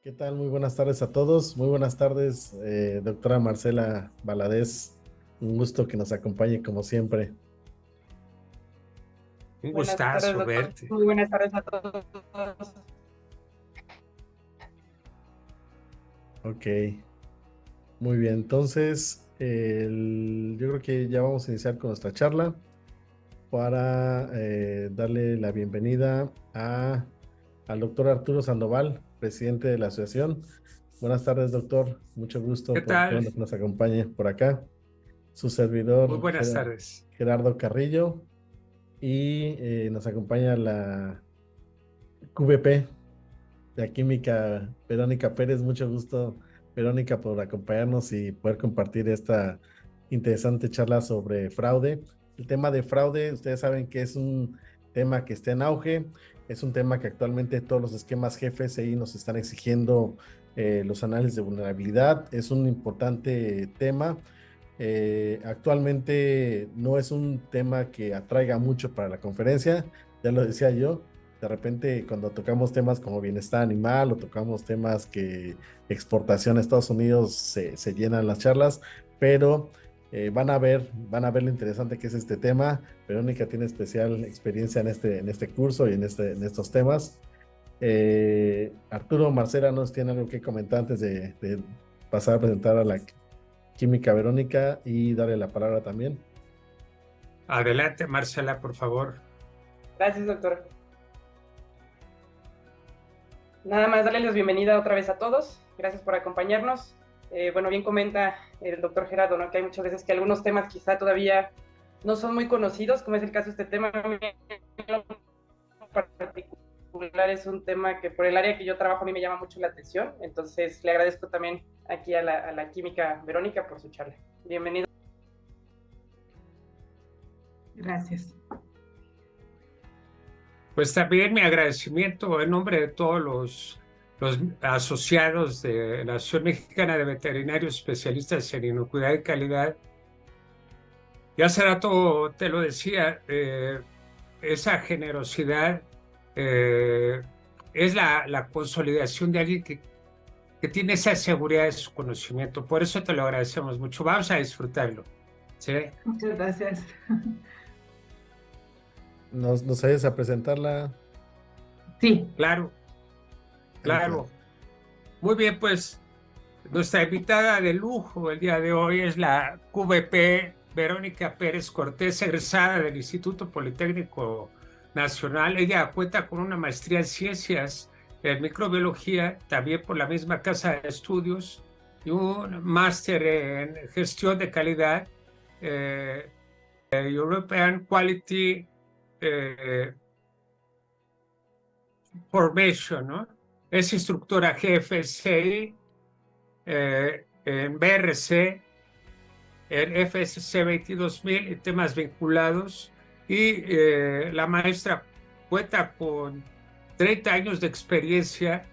¿Qué tal? Muy buenas tardes a todos. Muy buenas tardes, doctora Marcela Valadez. Un gusto que nos acompañe como siempre. Un Buenas tardes, gustazo doctor. verte. Muy buenas tardes a todos. Ok, muy bien. Entonces, yo creo que ya vamos a iniciar con nuestra charla para darle la bienvenida al doctor Arturo Sandoval, presidente de la asociación. Buenas tardes, doctor. Mucho ¿Qué gusto que tal? nos acompañe por acá. Su Muy servidor, buenas tardes. Gerardo Carrillo. Y nos acompaña la QVP de Química, Verónica Pérez. Mucho gusto, Verónica, por acompañarnos y poder compartir esta interesante charla sobre fraude. El tema de fraude, ustedes saben que es un tema que está en auge, es un tema que actualmente todos los esquemas GFSI nos están exigiendo los análisis de vulnerabilidad. Es un importante tema. Actualmente no es un tema que atraiga mucho para la conferencia, ya lo decía yo. De repente, cuando tocamos temas como bienestar animal o tocamos temas que exportación a Estados Unidos, se llenan las charlas, pero van a ver lo interesante que es este tema. Verónica tiene especial experiencia en este curso y en estos temas. Arturo, Marcela, ¿nos tiene algo que comentar antes de pasar a presentar a la Química Verónica y darle la palabra también? Adelante, Marcela, por favor. Gracias, doctor. Nada más darles la bienvenida otra vez a todos. Gracias por acompañarnos. Bueno, bien comenta el doctor Gerardo, ¿no? Que hay muchas veces que algunos temas quizá todavía no son muy conocidos, como es el caso de este tema en particular. Es un tema que por el área que yo trabajo a mí me llama mucho la atención. Entonces le agradezco también aquí a la Química Verónica por su charla. Bienvenido. Gracias. Pues también mi agradecimiento en nombre de todos los asociados de la Asociación Mexicana de Veterinarios Especialistas en Inocuidad y Calidad. Y hace rato te lo decía, esa generosidad es la consolidación de alguien que tiene esa seguridad de su conocimiento. Por eso te lo agradecemos mucho. Vamos a disfrutarlo. ¿Sí? Muchas gracias. ¿Nos ayudas a presentarla? Sí. Claro, claro. Muy bien, pues nuestra invitada de lujo el día de hoy es la QVP Verónica Pérez Cortés, egresada del Instituto Politécnico Nacional. Ella cuenta con una maestría en ciencias en microbiología, también por la misma casa de estudios, y un máster en gestión de calidad, European Quality Formation, ¿no? Es instructora GFSI en BRC, en FSC 22000 y temas vinculados. Y la maestra cuenta con 30 años de experiencia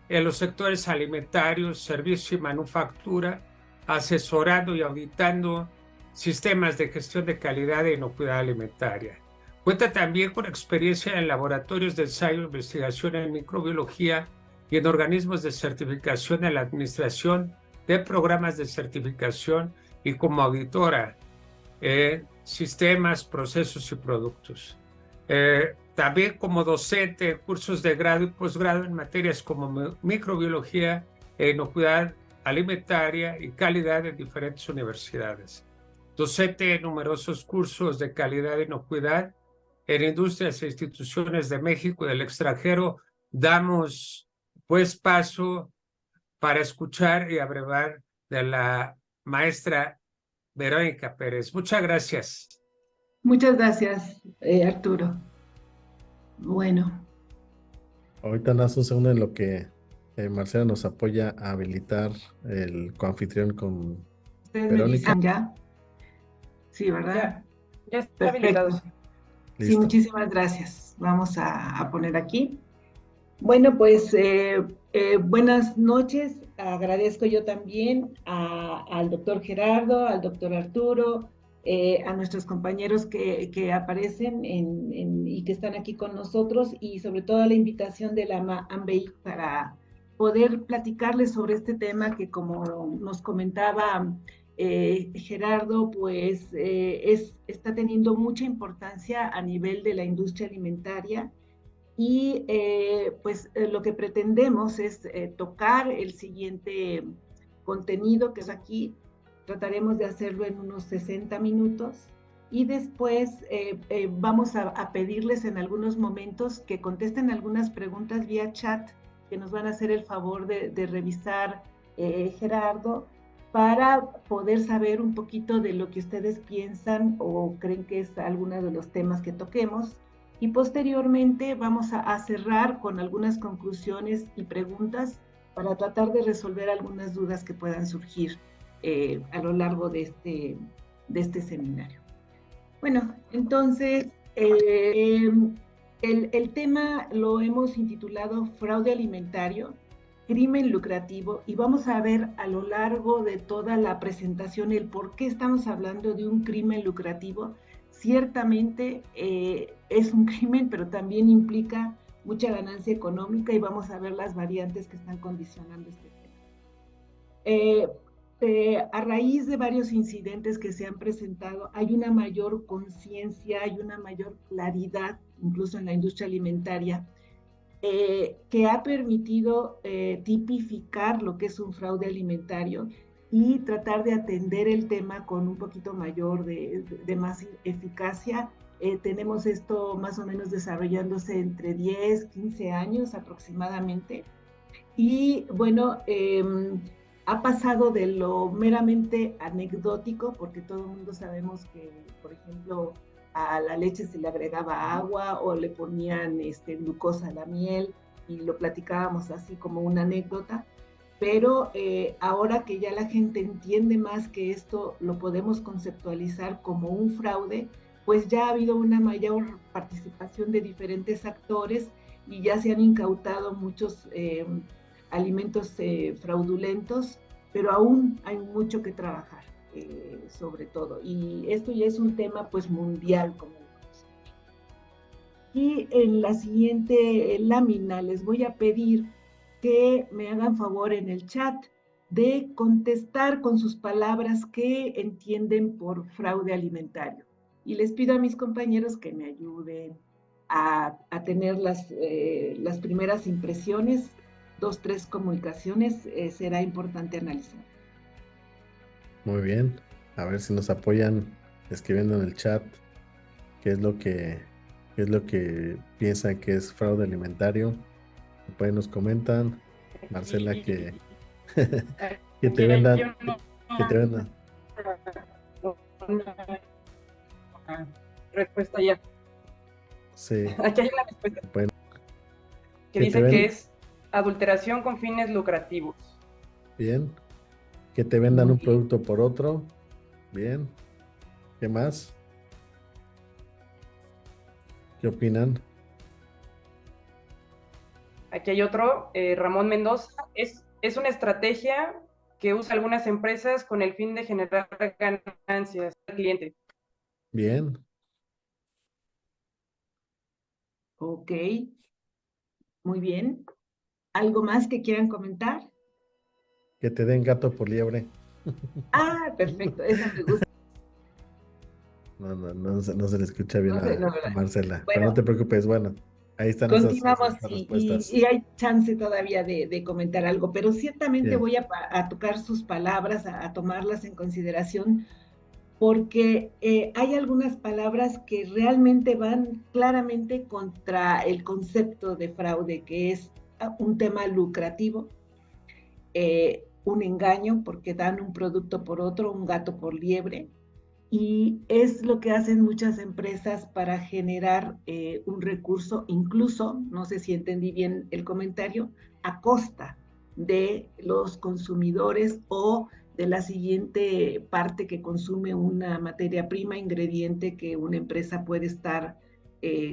en los sectores alimentarios, servicio y manufactura, asesorando y auditando sistemas de gestión de calidad e inocuidad alimentaria. Cuenta también con experiencia en laboratorios de ensayo e investigación en microbiología y en organismos de certificación en la administración de programas de certificación y como auditora en sistemas, procesos y productos. También como docente en cursos de grado y posgrado en materias como microbiología e inocuidad alimentaria y calidad en diferentes universidades. Docente en numerosos cursos de calidad e inocuidad en industrias e instituciones de México y del extranjero. Damos pues paso para escuchar y abrevar de la maestra Verónica Pérez. Muchas gracias. Muchas gracias, Arturo. Bueno. Ahorita nos un segundo en lo que Marcela nos apoya a habilitar el coanfitrión con Ustedes Verónica. me dicen ya. Sí, ¿verdad? Ya está habilitado. Perfecto. Sí, Listo. muchísimas gracias. Vamos a poner aquí. Bueno, pues buenas noches. Agradezco yo también al doctor Gerardo, al doctor Arturo, a nuestros compañeros que aparecen y que están aquí con nosotros, y sobre todo a la invitación de la AMBEI poder platicarles sobre este tema que, como nos comentaba Gerardo, pues está teniendo mucha importancia a nivel de la industria alimentaria y pues lo que pretendemos es tocar el siguiente contenido que es aquí. Trataremos de hacerlo en unos 60 minutos y después vamos a pedirles en algunos momentos que contesten algunas preguntas vía chat que nos van a hacer el favor de revisar Gerardo, para poder saber un poquito de lo que ustedes piensan o creen que es alguno de los temas que toquemos. Y posteriormente vamos a cerrar con algunas conclusiones y preguntas para tratar de resolver algunas dudas que puedan surgir a lo largo de este seminario. Bueno, entonces el tema lo hemos intitulado Fraude Alimentario, Crimen Lucrativo, y vamos a ver a lo largo de toda la presentación el por qué estamos hablando de un crimen lucrativo. Ciertamente es un crimen, pero también implica mucha ganancia económica y vamos a ver las variantes que están condicionando este tema. A raíz de varios incidentes que se han presentado, hay una mayor conciencia, hay una mayor claridad, incluso en la industria alimentaria, que ha permitido tipificar lo que es un fraude alimentario y tratar de atender el tema con un poquito mayor de más eficacia. Tenemos esto más o menos desarrollándose entre 10, 15 años aproximadamente. Y bueno, ha pasado de lo meramente anecdótico, porque todo el mundo sabemos que, por ejemplo, a la leche se le agregaba agua o le ponían glucosa a la miel y lo platicábamos así como una anécdota, pero ahora que ya la gente entiende más que esto lo podemos conceptualizar como un fraude, pues ya ha habido una mayor participación de diferentes actores y ya se han incautado muchos alimentos fraudulentos, pero aún hay mucho que trabajar. Sobre todo, y esto ya es un tema pues mundial, como vemos. Y en la siguiente lámina les voy a pedir que me hagan favor en el chat de contestar con sus palabras qué entienden por fraude alimentario, y les pido a mis compañeros que me ayuden a tener las primeras impresiones. 2, 3 comunicaciones será importante analizar. Muy bien, a ver si nos apoyan escribiendo en el chat qué es lo que piensan que es fraude alimentario. Después nos comentan, Marcela, que que te vendan respuesta ya. Sí. Aquí hay una respuesta. Bueno, que dice que es adulteración con fines lucrativos. Bien. Que te vendan un producto por otro. Bien. ¿Qué más? ¿Qué opinan? Aquí hay otro, Ramón Mendoza. Es una estrategia que usa algunas empresas con el fin de generar ganancias al cliente. Bien. Ok. Muy bien. ¿Algo más que quieran comentar? Que te den gato por liebre. Ah, perfecto, esa me gusta. No se le escucha bien a Marcela. Bueno, pero no te preocupes, bueno, ahí están continuamos esas respuestas. y hay chance todavía de comentar algo, pero ciertamente Bien. voy a tocar sus palabras, a tomarlas en consideración, porque hay algunas palabras que realmente van claramente contra el concepto de fraude, que es un tema lucrativo, un engaño porque dan un producto por otro, un gato por liebre, y es lo que hacen muchas empresas para generar un recurso, incluso, no sé si entendí bien el comentario, a costa de los consumidores o de la siguiente parte que consume una materia prima, ingrediente que una empresa puede estar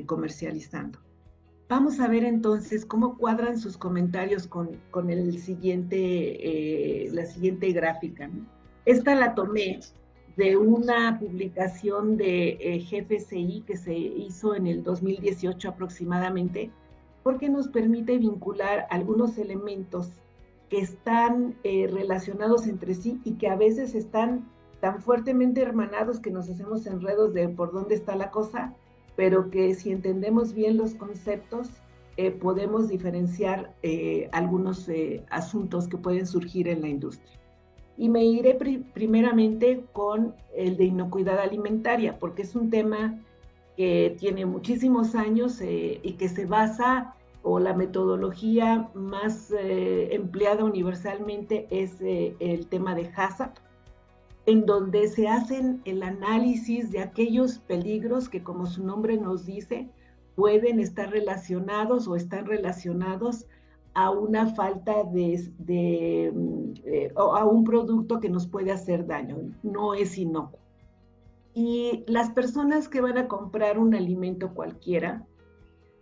comercializando. Vamos a ver entonces cómo cuadran sus comentarios con el siguiente, la siguiente gráfica, ¿no? Esta la tomé de una publicación de GFSI que se hizo en el 2018 aproximadamente, porque nos permite vincular algunos elementos que están relacionados entre sí y que a veces están tan fuertemente hermanados que nos hacemos enredos de por dónde está la cosa, pero que si entendemos bien los conceptos, podemos diferenciar algunos asuntos que pueden surgir en la industria. Y me iré primeramente con el de inocuidad alimentaria, porque es un tema que tiene muchísimos años y que se basa, o la metodología más empleada universalmente es el tema de HACCP, en donde se hacen el análisis de aquellos peligros que, como su nombre nos dice, pueden estar relacionados o están relacionados a una falta o a un producto que nos puede hacer daño, no es inocuo. Y las personas que van a comprar un alimento cualquiera,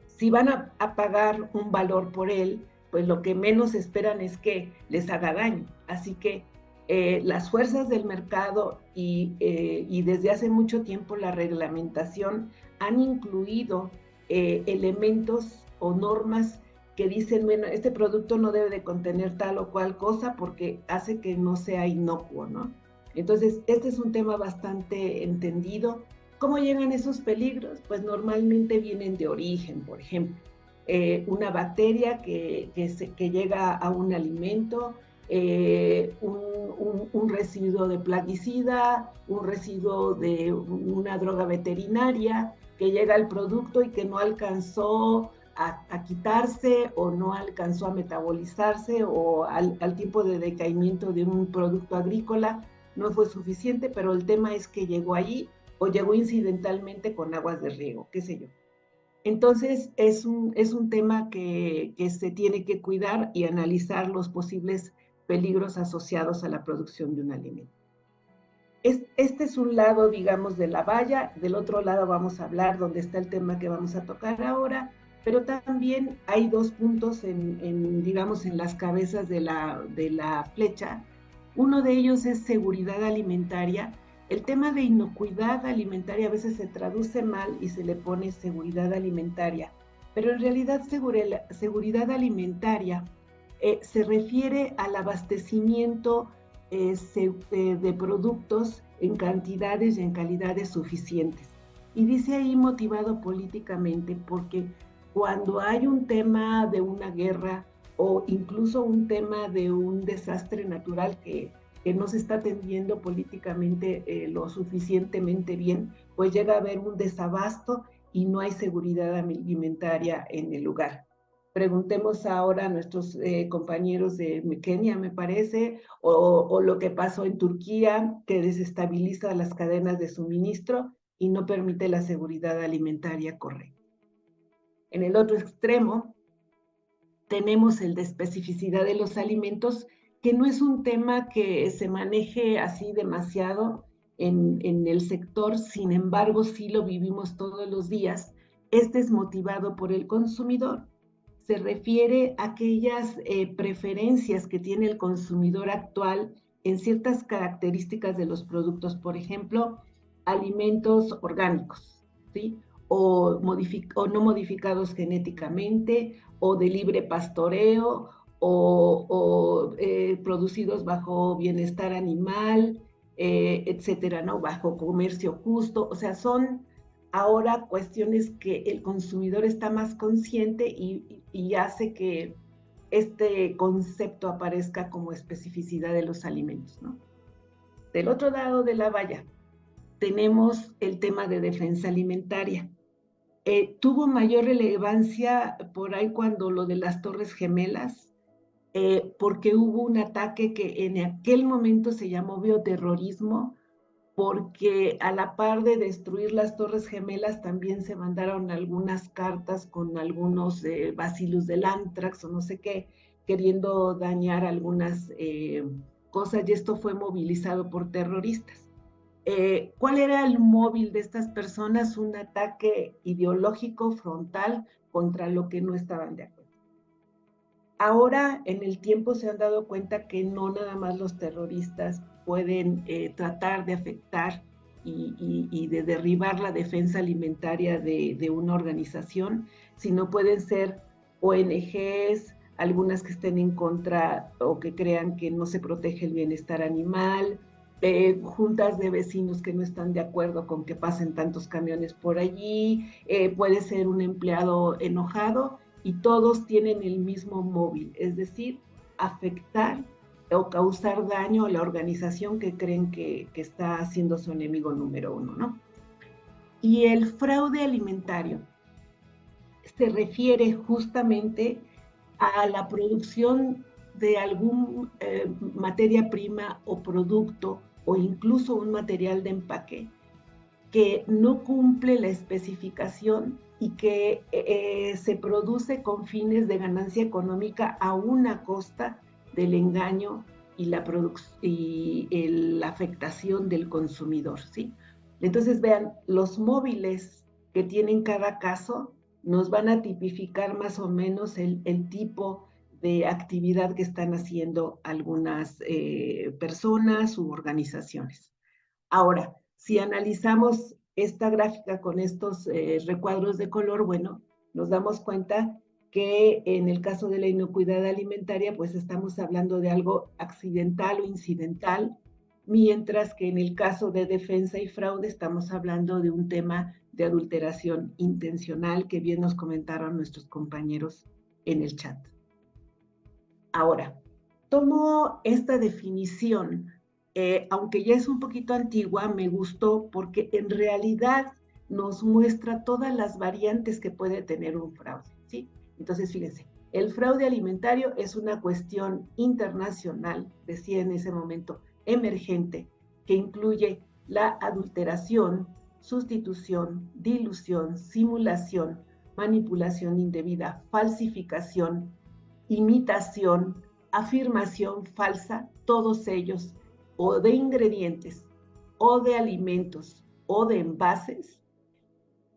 si van a pagar un valor por él, pues lo que menos esperan es que les haga daño. Así que las fuerzas del mercado y desde hace mucho tiempo la reglamentación han incluido elementos o normas que dicen, bueno, este producto no debe de contener tal o cual cosa porque hace que no sea inocuo, ¿no? Entonces, este es un tema bastante entendido. ¿Cómo llegan esos peligros? Pues normalmente vienen de origen, por ejemplo. Una bacteria que llega a un alimento, un residuo de plaguicida, un residuo de una droga veterinaria que llega al producto y que no alcanzó a quitarse o no alcanzó a metabolizarse o al tiempo de decaimiento de un producto agrícola no fue suficiente, pero el tema es que llegó allí o llegó incidentalmente con aguas de riego, qué sé yo. Entonces, es un tema que se tiene que cuidar y analizar los posibles peligros asociados a la producción de un alimento. Este es un lado, digamos, de la valla. Del otro lado vamos a hablar donde está el tema que vamos a tocar ahora, pero también hay dos puntos digamos, en las cabezas de la flecha. Uno de ellos es seguridad alimentaria. El tema de inocuidad alimentaria a veces se traduce mal y se le pone seguridad alimentaria, pero en realidad seguridad alimentaria se refiere al abastecimiento de productos en cantidades y en calidades suficientes. Y dice ahí motivado políticamente porque cuando hay un tema de una guerra o incluso un tema de un desastre natural que no se está atendiendo políticamente lo suficientemente bien, pues llega a haber un desabasto y no hay seguridad alimentaria en el lugar. Preguntemos ahora a nuestros compañeros de Kenia, me parece, o lo que pasó en Turquía, que desestabiliza las cadenas de suministro y no permite la seguridad alimentaria correcta. En el otro extremo, tenemos el de especificidad de los alimentos, que no es un tema que se maneje así demasiado en el sector, sin embargo, sí lo vivimos todos los días. Este es motivado por el consumidor. Se refiere a aquellas preferencias que tiene el consumidor actual en ciertas características de los productos, por ejemplo, alimentos orgánicos, ¿sí? O no modificados genéticamente, o de libre pastoreo, o producidos bajo bienestar animal, etcétera, ¿no? Bajo comercio justo. O sea, son ahora cuestiones que el consumidor está más consciente y hace que este concepto aparezca como especificidad de los alimentos, ¿no? Del otro lado de la valla tenemos el tema de defensa alimentaria. Tuvo mayor relevancia por ahí cuando lo de las Torres Gemelas, porque hubo un ataque que en aquel momento se llamó bioterrorismo, porque a la par de destruir las Torres Gemelas también se mandaron algunas cartas con algunos bacillus del anthrax o no sé qué, queriendo dañar algunas cosas, y esto fue movilizado por terroristas. ¿Cuál era el móvil de estas personas? Un ataque ideológico frontal contra lo que no estaban de acuerdo. Ahora, en el tiempo se han dado cuenta que no nada más los terroristas pueden tratar de afectar y de derribar la defensa alimentaria de una organización, sino pueden ser ONGs, algunas que estén en contra o que crean que no se protege el bienestar animal, juntas de vecinos que no están de acuerdo con que pasen tantos camiones por allí, puede ser un empleado enojado, y todos tienen el mismo móvil, es decir, afectar o causar daño a la organización que creen que está siendo su enemigo número uno, ¿no? Y el fraude alimentario se refiere justamente a la producción de algún materia prima o producto o incluso un material de empaque que no cumple la especificación y que se produce con fines de ganancia económica a una costa del engaño y la afectación del consumidor, ¿sí? Entonces, vean, los móviles que tienen cada caso nos van a tipificar más o menos el tipo de actividad que están haciendo algunas personas u organizaciones. Ahora, si analizamos esta gráfica con estos recuadros de color, bueno, nos damos cuenta que en el caso de la inocuidad alimentaria, pues estamos hablando de algo accidental o incidental, mientras que en el caso de defensa y fraude estamos hablando de un tema de adulteración intencional, que bien nos comentaron nuestros compañeros en el chat. Ahora, tomo esta definición, aunque ya es un poquito antigua, me gustó porque en realidad nos muestra todas las variantes que puede tener un fraude, ¿sí? Entonces, fíjense, el fraude alimentario es una cuestión internacional, decía en ese momento, emergente, que incluye la adulteración, sustitución, dilución, simulación, manipulación indebida, falsificación, imitación, afirmación falsa, todos ellos, o de ingredientes, o de alimentos, o de envases,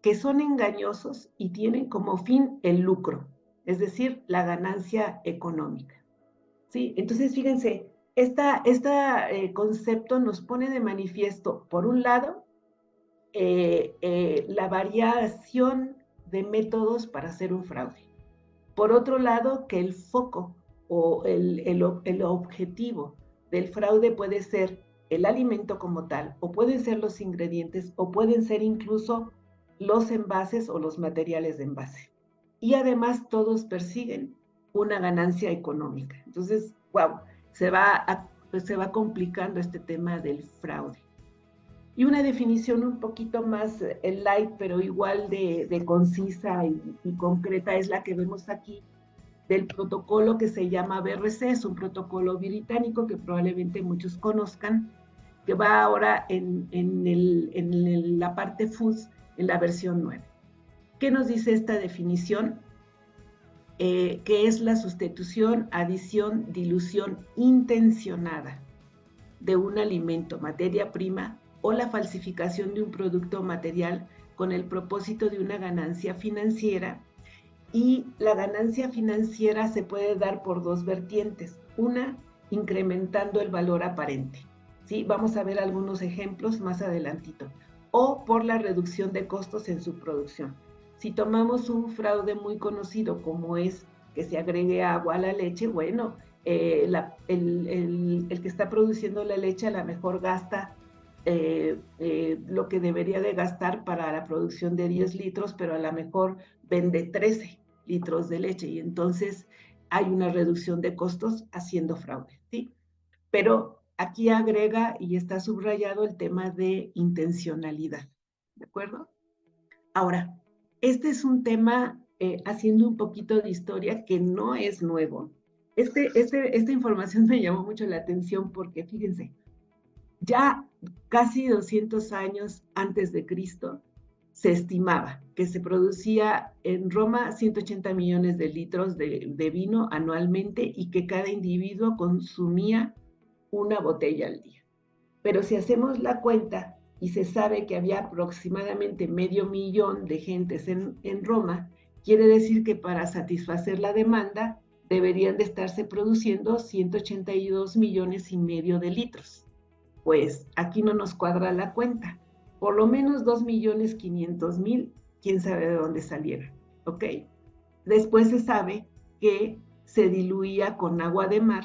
que son engañosos y tienen como fin el lucro, es decir, la ganancia económica. ¿Sí? Entonces, fíjense, este concepto nos pone de manifiesto, por un lado, la variación de métodos para hacer un fraude. Por otro lado, que el foco o el objetivo del fraude puede ser el alimento como tal, o pueden ser los ingredientes, o pueden ser incluso los envases o los materiales de envase. Y además todos persiguen una ganancia económica. Entonces, wow, se va complicando este tema del fraude. Y una definición un poquito más light, pero igual de concisa y concreta, es la que vemos aquí, del protocolo que se llama BRC, es un protocolo británico que probablemente muchos conozcan, que va ahora en la parte FUS, en la versión 9. ¿Qué nos dice esta definición? Que es la sustitución, adición, dilución intencionada de un alimento, materia prima, o la falsificación de un producto material con el propósito de una ganancia financiera. Y la ganancia financiera se puede dar por dos vertientes. Una, incrementando el valor aparente, ¿sí? Vamos a ver algunos ejemplos más adelantito. O por la reducción de costos en su producción. Si tomamos un fraude muy conocido como es que se agregue agua a la leche, bueno, el que está produciendo la leche a lo mejor gasta lo que debería de gastar para la producción de 10 litros, pero a lo mejor vende 13 litros de leche y entonces hay una reducción de costos haciendo fraude, ¿sí? Pero aquí agrega y está subrayado el tema de intencionalidad, ¿de acuerdo? Ahora, este es un tema, haciendo un poquito de historia, que no es nuevo. Esta información me llamó mucho la atención porque, fíjense, ya casi 200 años antes de Cristo, se estimaba que se producía en Roma 180 millones de litros de vino anualmente y que cada individuo consumía una botella al día. Pero si hacemos la cuenta y se sabe que había aproximadamente 500,000 de gentes en Roma, quiere decir que para satisfacer la demanda deberían de estarse produciendo 182,5 millones de litros. Pues aquí no nos cuadra la cuenta. Por lo menos 2,500,000, quién sabe de dónde salieron, ¿ok? después se sabe que se diluía con agua de mar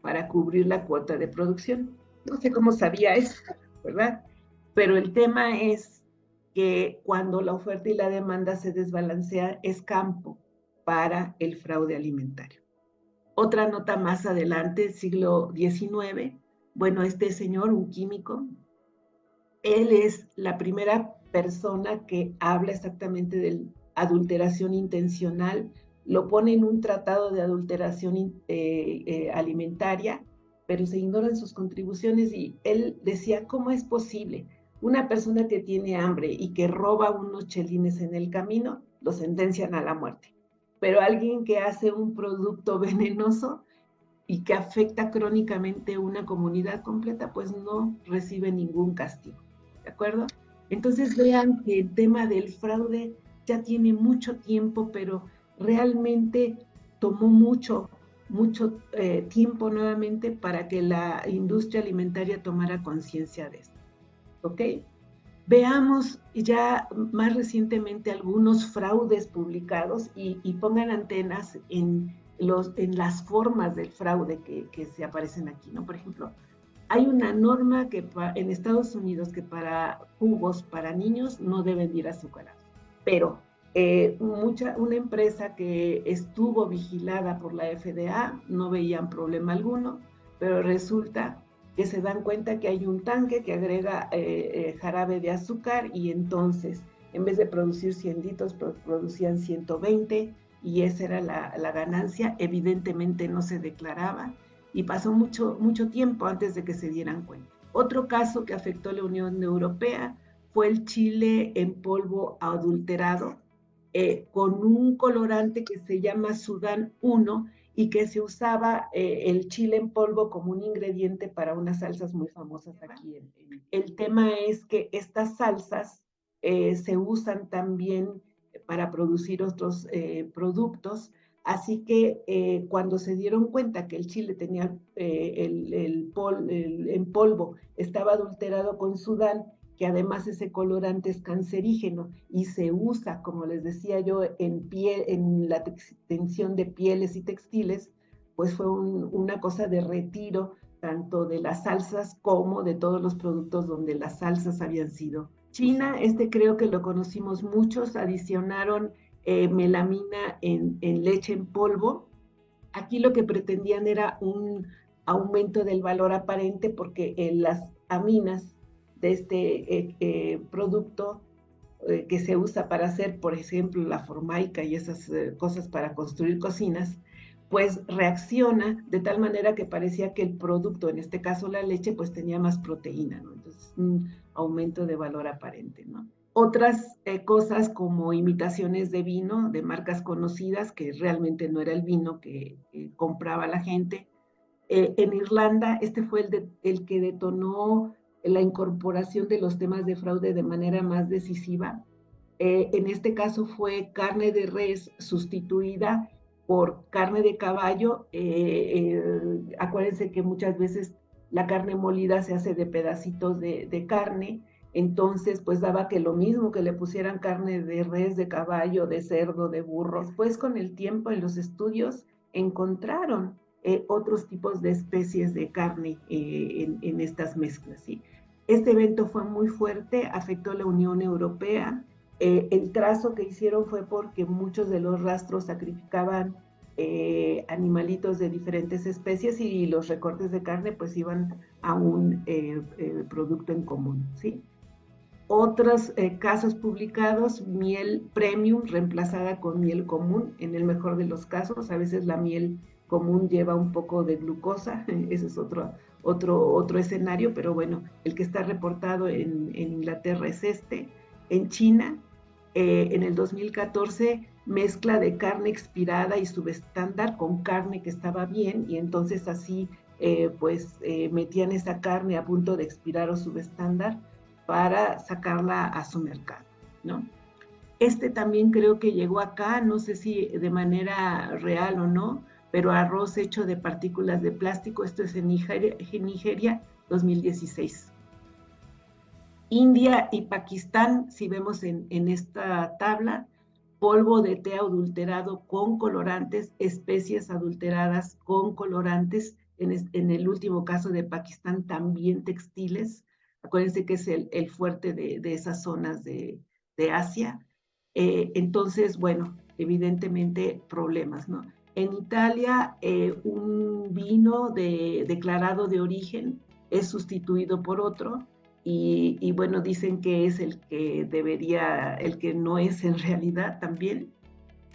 para cubrir la cuota de producción. No sé cómo sabía eso, ¿verdad? Pero el tema es que cuando la oferta y la demanda se desbalancea, es campo para el fraude alimentario. Otra nota más adelante, siglo XIX, bueno, este señor, un químico, él es la primera persona que habla exactamente de adulteración intencional, lo pone en un tratado de adulteración alimentaria, pero se ignoran sus contribuciones y él decía, ¿cómo es posible? Una persona que tiene hambre y que roba unos chelines en el camino, lo sentencian a la muerte. Pero alguien que hace un producto venenoso y que afecta crónicamente una comunidad completa, pues no recibe ningún castigo. ¿De acuerdo? Entonces vean que el tema del fraude ya tiene mucho tiempo, pero realmente tomó mucho tiempo nuevamente para que la industria alimentaria tomara conciencia de esto. ¿Ok? Veamos ya más recientemente algunos fraudes publicados y pongan antenas en las formas del fraude que se aparecen aquí, ¿no? Por ejemplo, hay una norma que en Estados Unidos que para jugos para niños no deben ir azucarados, pero una empresa que estuvo vigilada por la FDA no veían problema alguno, pero resulta que se dan cuenta que hay un tanque que agrega jarabe de azúcar y entonces en vez de producir 100 litros producían 120 y esa era la ganancia, evidentemente no se declaraba y pasó mucho tiempo antes de que se dieran cuenta. Otro caso que afectó a la Unión Europea fue el chile en polvo adulterado con un colorante que se llama Sudán 1 y que se usaba el chile en polvo como un ingrediente para unas salsas muy famosas aquí. El tema es que estas salsas se usan también para producir otros productos, así que cuando se dieron cuenta que el chile tenía en polvo estaba adulterado con Sudán, que además ese colorante es cancerígeno y se usa, como les decía yo, en la extensión de pieles y textiles, pues fue una cosa de retiro tanto de las salsas como de todos los productos donde las salsas habían sido. China, creo que lo conocimos muchos, adicionaron melamina en leche en polvo. Aquí lo que pretendían era un aumento del valor aparente porque las aminas de este producto que se usa para hacer, por ejemplo, la formaica y esas cosas para construir cocinas, pues reacciona de tal manera que parecía que el producto, en este caso la leche, pues tenía más proteína, ¿no? Entonces, un aumento de valor aparente, ¿no? Otras cosas como imitaciones de vino de marcas conocidas, que realmente no era el vino que compraba la gente. En Irlanda, fue el que detonó la incorporación de los temas de fraude de manera más decisiva. En este caso fue carne de res sustituida por carne de caballo. Acuérdense que muchas veces la carne molida se hace de pedacitos de carne, entonces pues daba que lo mismo que le pusieran carne de res, de caballo, de cerdo, de burro. Después con el tiempo en los estudios encontraron otros tipos de especies de carne en estas mezclas, ¿sí? Este evento fue muy fuerte, afectó a la Unión Europea. El trazo que hicieron fue porque muchos de los rastros sacrificaban animalitos de diferentes especies y los recortes de carne pues iban a un producto en común, ¿sí? Otros casos publicados, miel premium reemplazada con miel común, en el mejor de los casos. A veces la miel común lleva un poco de glucosa, ese es otro escenario, pero bueno, el que está reportado en Inglaterra es este. En China, en el 2014, mezcla de carne expirada y subestándar con carne que estaba bien, y entonces así metían esa carne a punto de expirar o subestándar para sacarla a su mercado, ¿no? También creo que llegó acá, no sé si de manera real o no, pero arroz hecho de partículas de plástico, esto es en Nigeria 2016. India y Pakistán, si vemos en esta tabla, polvo de té adulterado con colorantes, especies adulteradas con colorantes, en el último caso de Pakistán también textiles. Acuérdense que es el fuerte de esas zonas de Asia. Entonces, bueno, evidentemente problemas, ¿no? En Italia, un vino declarado de origen es sustituido por otro, y bueno, dicen que es el que no es en realidad también.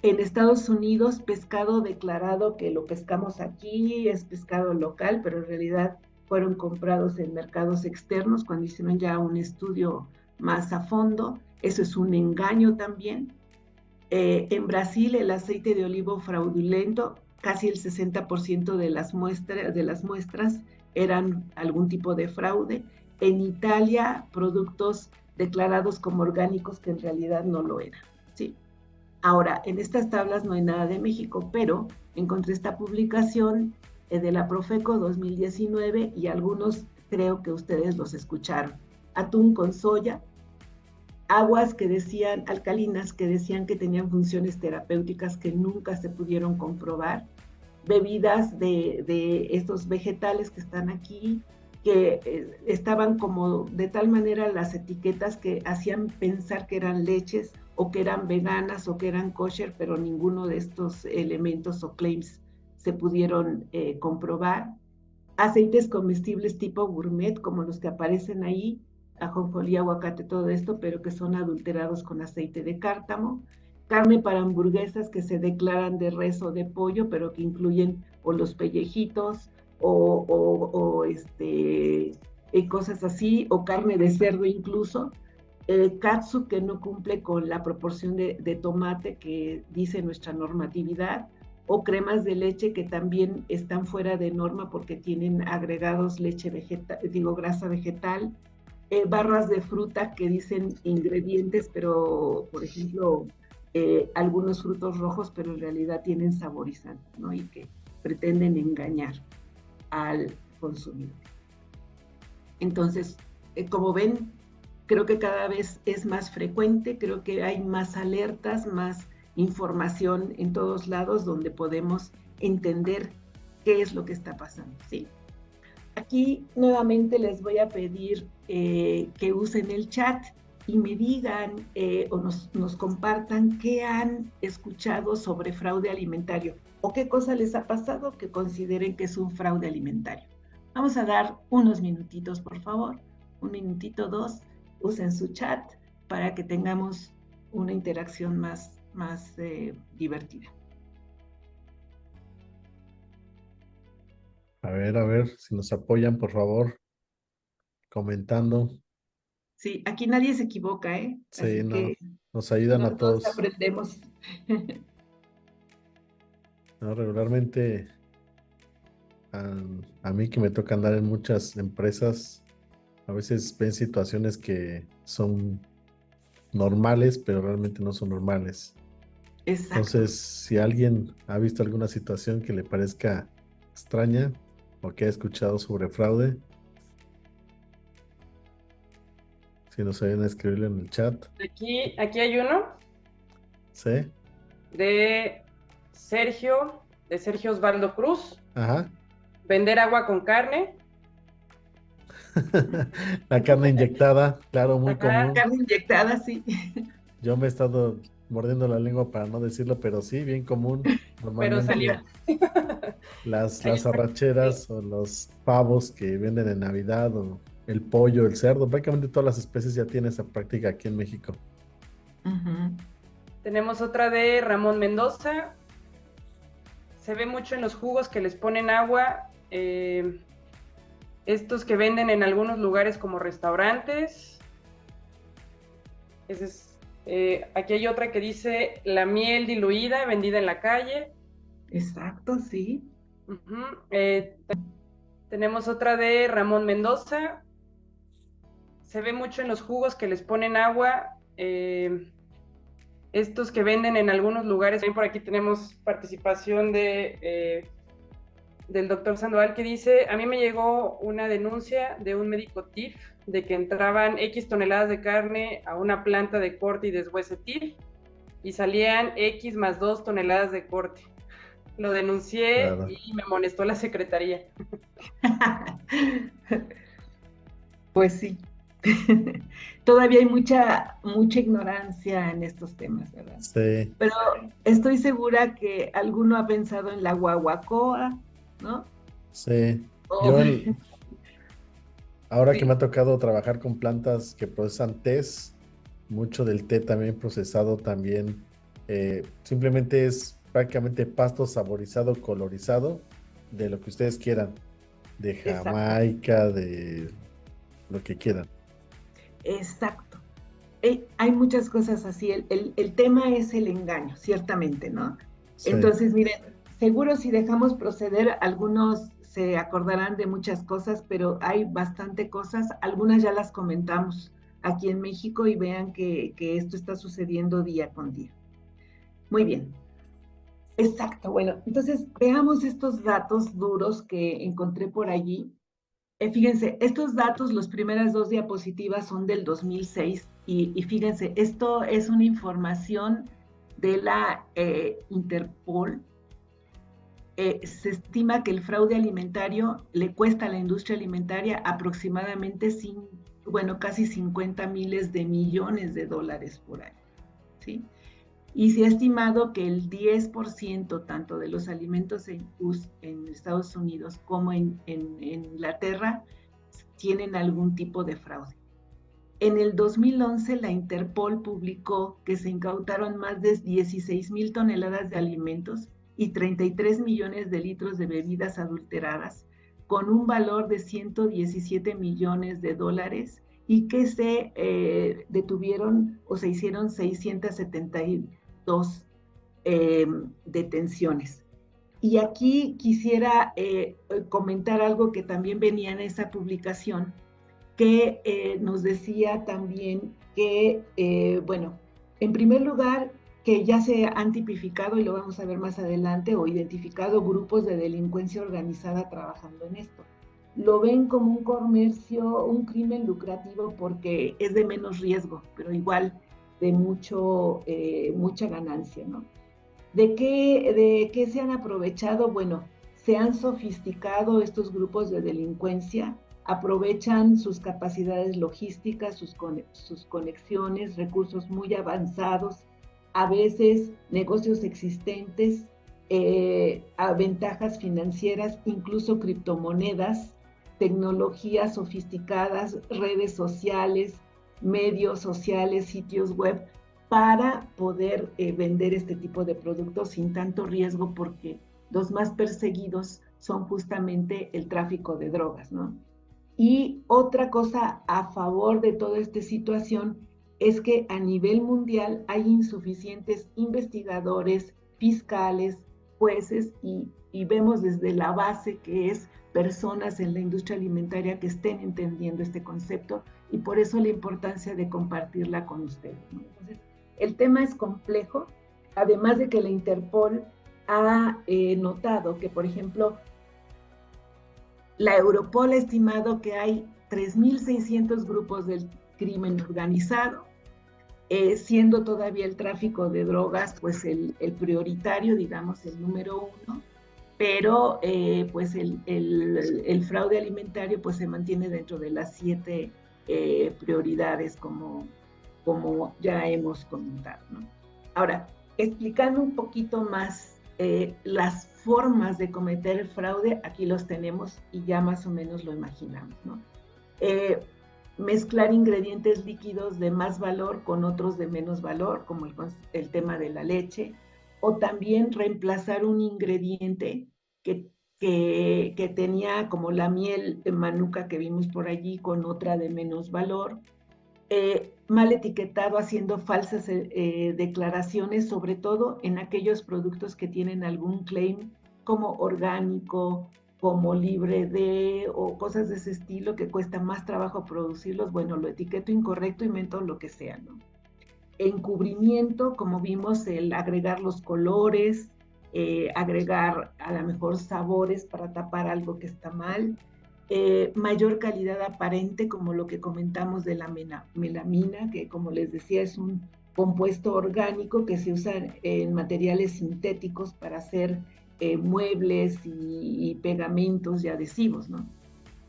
En Estados Unidos, pescado declarado que lo pescamos aquí, es pescado local, pero en realidad fueron comprados en mercados externos cuando hicieron ya un estudio más a fondo. Eso es un engaño también. En Brasil, el aceite de olivo fraudulento, casi el 60% de las muestras eran algún tipo de fraude. En Italia, productos declarados como orgánicos que en realidad no lo eran, ¿sí? Ahora, en estas tablas no hay nada de México, pero encontré esta publicación de la Profeco 2019 y algunos creo que ustedes los escucharon. Atún con soya, aguas que decían, alcalinas, que decían que tenían funciones terapéuticas que nunca se pudieron comprobar, bebidas de estos vegetales que están aquí, que estaban como de tal manera las etiquetas que hacían pensar que eran leches o que eran veganas o que eran kosher, pero ninguno de estos elementos o claims se pudieron comprobar. Aceites comestibles tipo gourmet, como los que aparecen ahí, ajonjolí, aguacate, todo esto, pero que son adulterados con aceite de cártamo. Carne para hamburguesas que se declaran de res o de pollo, pero que incluyen o los pellejitos o cosas así, o carne de cerdo incluso. Katsu, que no cumple con la proporción de tomate que dice nuestra normatividad, o cremas de leche que también están fuera de norma porque tienen agregados grasa vegetal, barras de fruta que dicen ingredientes, pero por ejemplo, algunos frutos rojos, pero en realidad tienen saborizantes, ¿no? Y que pretenden engañar al consumidor. Entonces, como ven, creo que cada vez es más frecuente, creo que hay más alertas, más información en todos lados donde podemos entender qué es lo que está pasando, ¿sí? Aquí nuevamente les voy a pedir que usen el chat y me digan o nos compartan qué han escuchado sobre fraude alimentario o qué cosa les ha pasado que consideren que es un fraude alimentario. Vamos a dar unos minutitos, por favor, 1 minutito, 2, usen su chat para que tengamos una interacción más divertida. A ver si nos apoyan, por favor, comentando. Sí, aquí nadie se equivoca, ¿eh? Sí, Así no, que nos ayudan a todos todos. aprendemos. No, regularmente a mí que me toca andar en muchas empresas, a veces ven situaciones que son normales, pero realmente no son normales. Exacto. Entonces, si alguien ha visto alguna situación que le parezca extraña o que ha escuchado sobre fraude, si nos ayudan a escribirlo en el chat. Aquí hay uno ¿Sí? de Sergio Osvaldo Cruz. Ajá. Vender agua con carne. La carne inyectada, claro, muy común. Carne inyectada, sí. Yo me he estado mordiendo la lengua para no decirlo, pero sí, bien común. Pero Normalmente salió. las Ahí está. arracheras o los pavos que venden en Navidad o el pollo, el cerdo, prácticamente todas las especies ya tienen esa práctica aquí en México. Tenemos otra de Ramón Mendoza. Se ve mucho en los jugos que les ponen agua. Estos que venden en algunos lugares como restaurantes. Aquí hay otra que dice la miel diluida vendida en la calle. Exacto, sí. Tenemos otra de Ramón Mendoza. Se ve mucho en los jugos que les ponen agua. Estos que venden en algunos lugares. También por aquí tenemos participación del doctor Sandoval, que dice: a mí me llegó una denuncia de un médico TIF de que entraban X toneladas de carne a una planta de corte y deshuese TIF. y salían X más 2 toneladas de corte. Lo denuncié Claro. y me amonestó la secretaría. Pues sí. Todavía hay mucha ignorancia en estos temas, ¿verdad? Sí, Pero estoy segura que alguno ha pensado en la guaguacoa, ¿no? sí. O- Yo ahora que me sí, ha tocado trabajar con plantas que procesan tés, mucho del té también procesado también, simplemente es prácticamente pasto saborizado, colorizado, de lo que ustedes quieran, de exacto, Jamaica, de lo que quieran. exacto. Hay muchas cosas así. El tema es el engaño, ciertamente, ¿no? Sí, Entonces, miren, seguro si dejamos proceder, algunos se acordarán de muchas cosas, pero hay bastante cosas. Algunas ya las comentamos aquí en México y vean que esto está sucediendo día con día. Muy bien. Exacto. Bueno, entonces veamos estos datos duros que encontré por allí. Fíjense, estos datos, las primeras dos diapositivas son del 2006 y fíjense, esto es una información de la Interpol. Se estima que el fraude alimentario le cuesta a la industria alimentaria aproximadamente, bueno, casi 50 miles de millones de dólares por año, ¿sí? Y se ha estimado que el 10% tanto de los alimentos en Estados Unidos como en Inglaterra tienen algún tipo de fraude. En el 2011, la Interpol publicó que se incautaron más de 16,000 toneladas de alimentos y 33 millones de litros de bebidas adulteradas, con un valor de 117 millones de dólares y que se detuvieron o se hicieron 672 detenciones. Y aquí quisiera comentar algo que también venía en esa publicación, que nos decía también que, bueno, en primer lugar, que ya se han tipificado, y lo vamos a ver más adelante, o identificado grupos de delincuencia organizada trabajando en esto. Lo ven como un comercio, un crimen lucrativo porque es de menos riesgo, pero igual de mucha ganancia, ¿no? ¿De qué se han aprovechado? Bueno, se han sofisticado estos grupos de delincuencia, aprovechan sus capacidades logísticas, sus conexiones, recursos muy avanzados, a veces negocios existentes, a ventajas financieras, incluso criptomonedas, tecnologías sofisticadas, redes sociales, medios sociales, sitios web, para poder vender este tipo de productos sin tanto riesgo, porque los más perseguidos son justamente el tráfico de drogas, ¿no? Y otra cosa a favor de toda esta situación es que a nivel mundial hay insuficientes investigadores, fiscales, jueces y vemos desde la base que es personas en la industria alimentaria que estén entendiendo este concepto y por eso la importancia de compartirla con ustedes, ¿no? Entonces, el tema es complejo, además de que la Interpol ha notado que, por ejemplo, la Europol ha estimado que hay 3,600 grupos del crimen organizado, siendo todavía el tráfico de drogas pues el prioritario, digamos, el número uno, pero pues el fraude alimentario pues se mantiene dentro de las 7 prioridades como ya hemos comentado, ¿no? Ahora, explicando un poquito más las formas de cometer el fraude, aquí los tenemos y ya más o menos lo imaginamos, ¿no? Mezclar ingredientes líquidos de más valor con otros de menos valor, como el tema de la leche, o también reemplazar un ingrediente que tenía como la miel de manuka que vimos por allí con otra de menos valor, mal etiquetado, haciendo falsas declaraciones, sobre todo en aquellos productos que tienen algún claim como orgánico, como libre de, o cosas de ese estilo que cuesta más trabajo producirlos. Bueno, lo etiqueto incorrecto, invento lo que sea, ¿no? Encubrimiento, como vimos, el agregar los colores, agregar a lo mejor sabores para tapar algo que está mal, mayor calidad aparente, como lo que comentamos de la melamina, que como les decía es un compuesto orgánico que se usa en materiales sintéticos para hacer muebles y pegamentos y adhesivos, ¿no?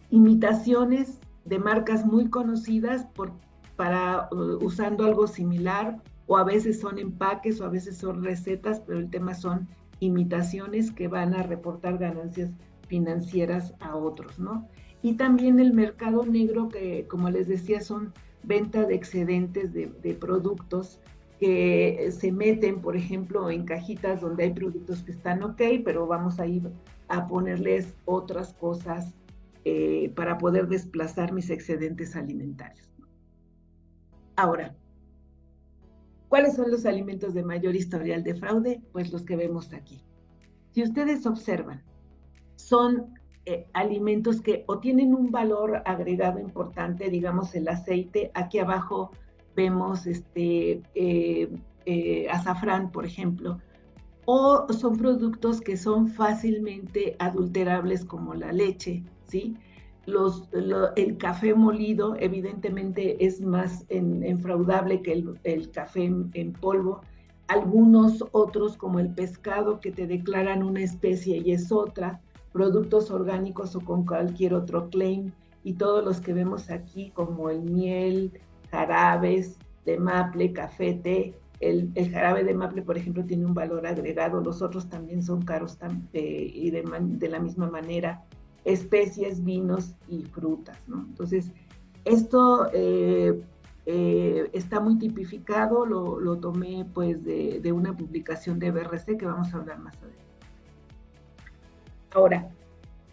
Imitaciones de marcas muy conocidas usando algo similar, o a veces son empaques o a veces son recetas, pero el tema son imitaciones que van a reportar ganancias financieras a otros, ¿no? Y también el mercado negro, que como les decía, son venta de excedentes de productos que se meten, por ejemplo, en cajitas donde hay productos que están ok, pero vamos a ir a ponerles otras cosas para poder desplazar mis excedentes alimentarios. Ahora, ¿cuáles son los alimentos de mayor historial de fraude? Pues los que vemos aquí. Si ustedes observan, son alimentos que o tienen un valor agregado importante, digamos el aceite. Aquí abajo vemos azafrán, por ejemplo, o son productos que son fácilmente adulterables como la leche, ¿sí? El café molido evidentemente es más fraudable que el café en polvo. Algunos otros, como el pescado, que te declaran una especie y es otra, productos orgánicos o con cualquier otro claim, y todos los que vemos aquí como el miel, jarabes de maple, café, té. El jarabe de maple, por ejemplo, tiene un valor agregado, los otros también son caros y de la misma manera, especies, vinos y frutas, ¿no? Entonces, esto está muy tipificado, lo tomé pues de una publicación de BRC que vamos a hablar más adelante. Ahora,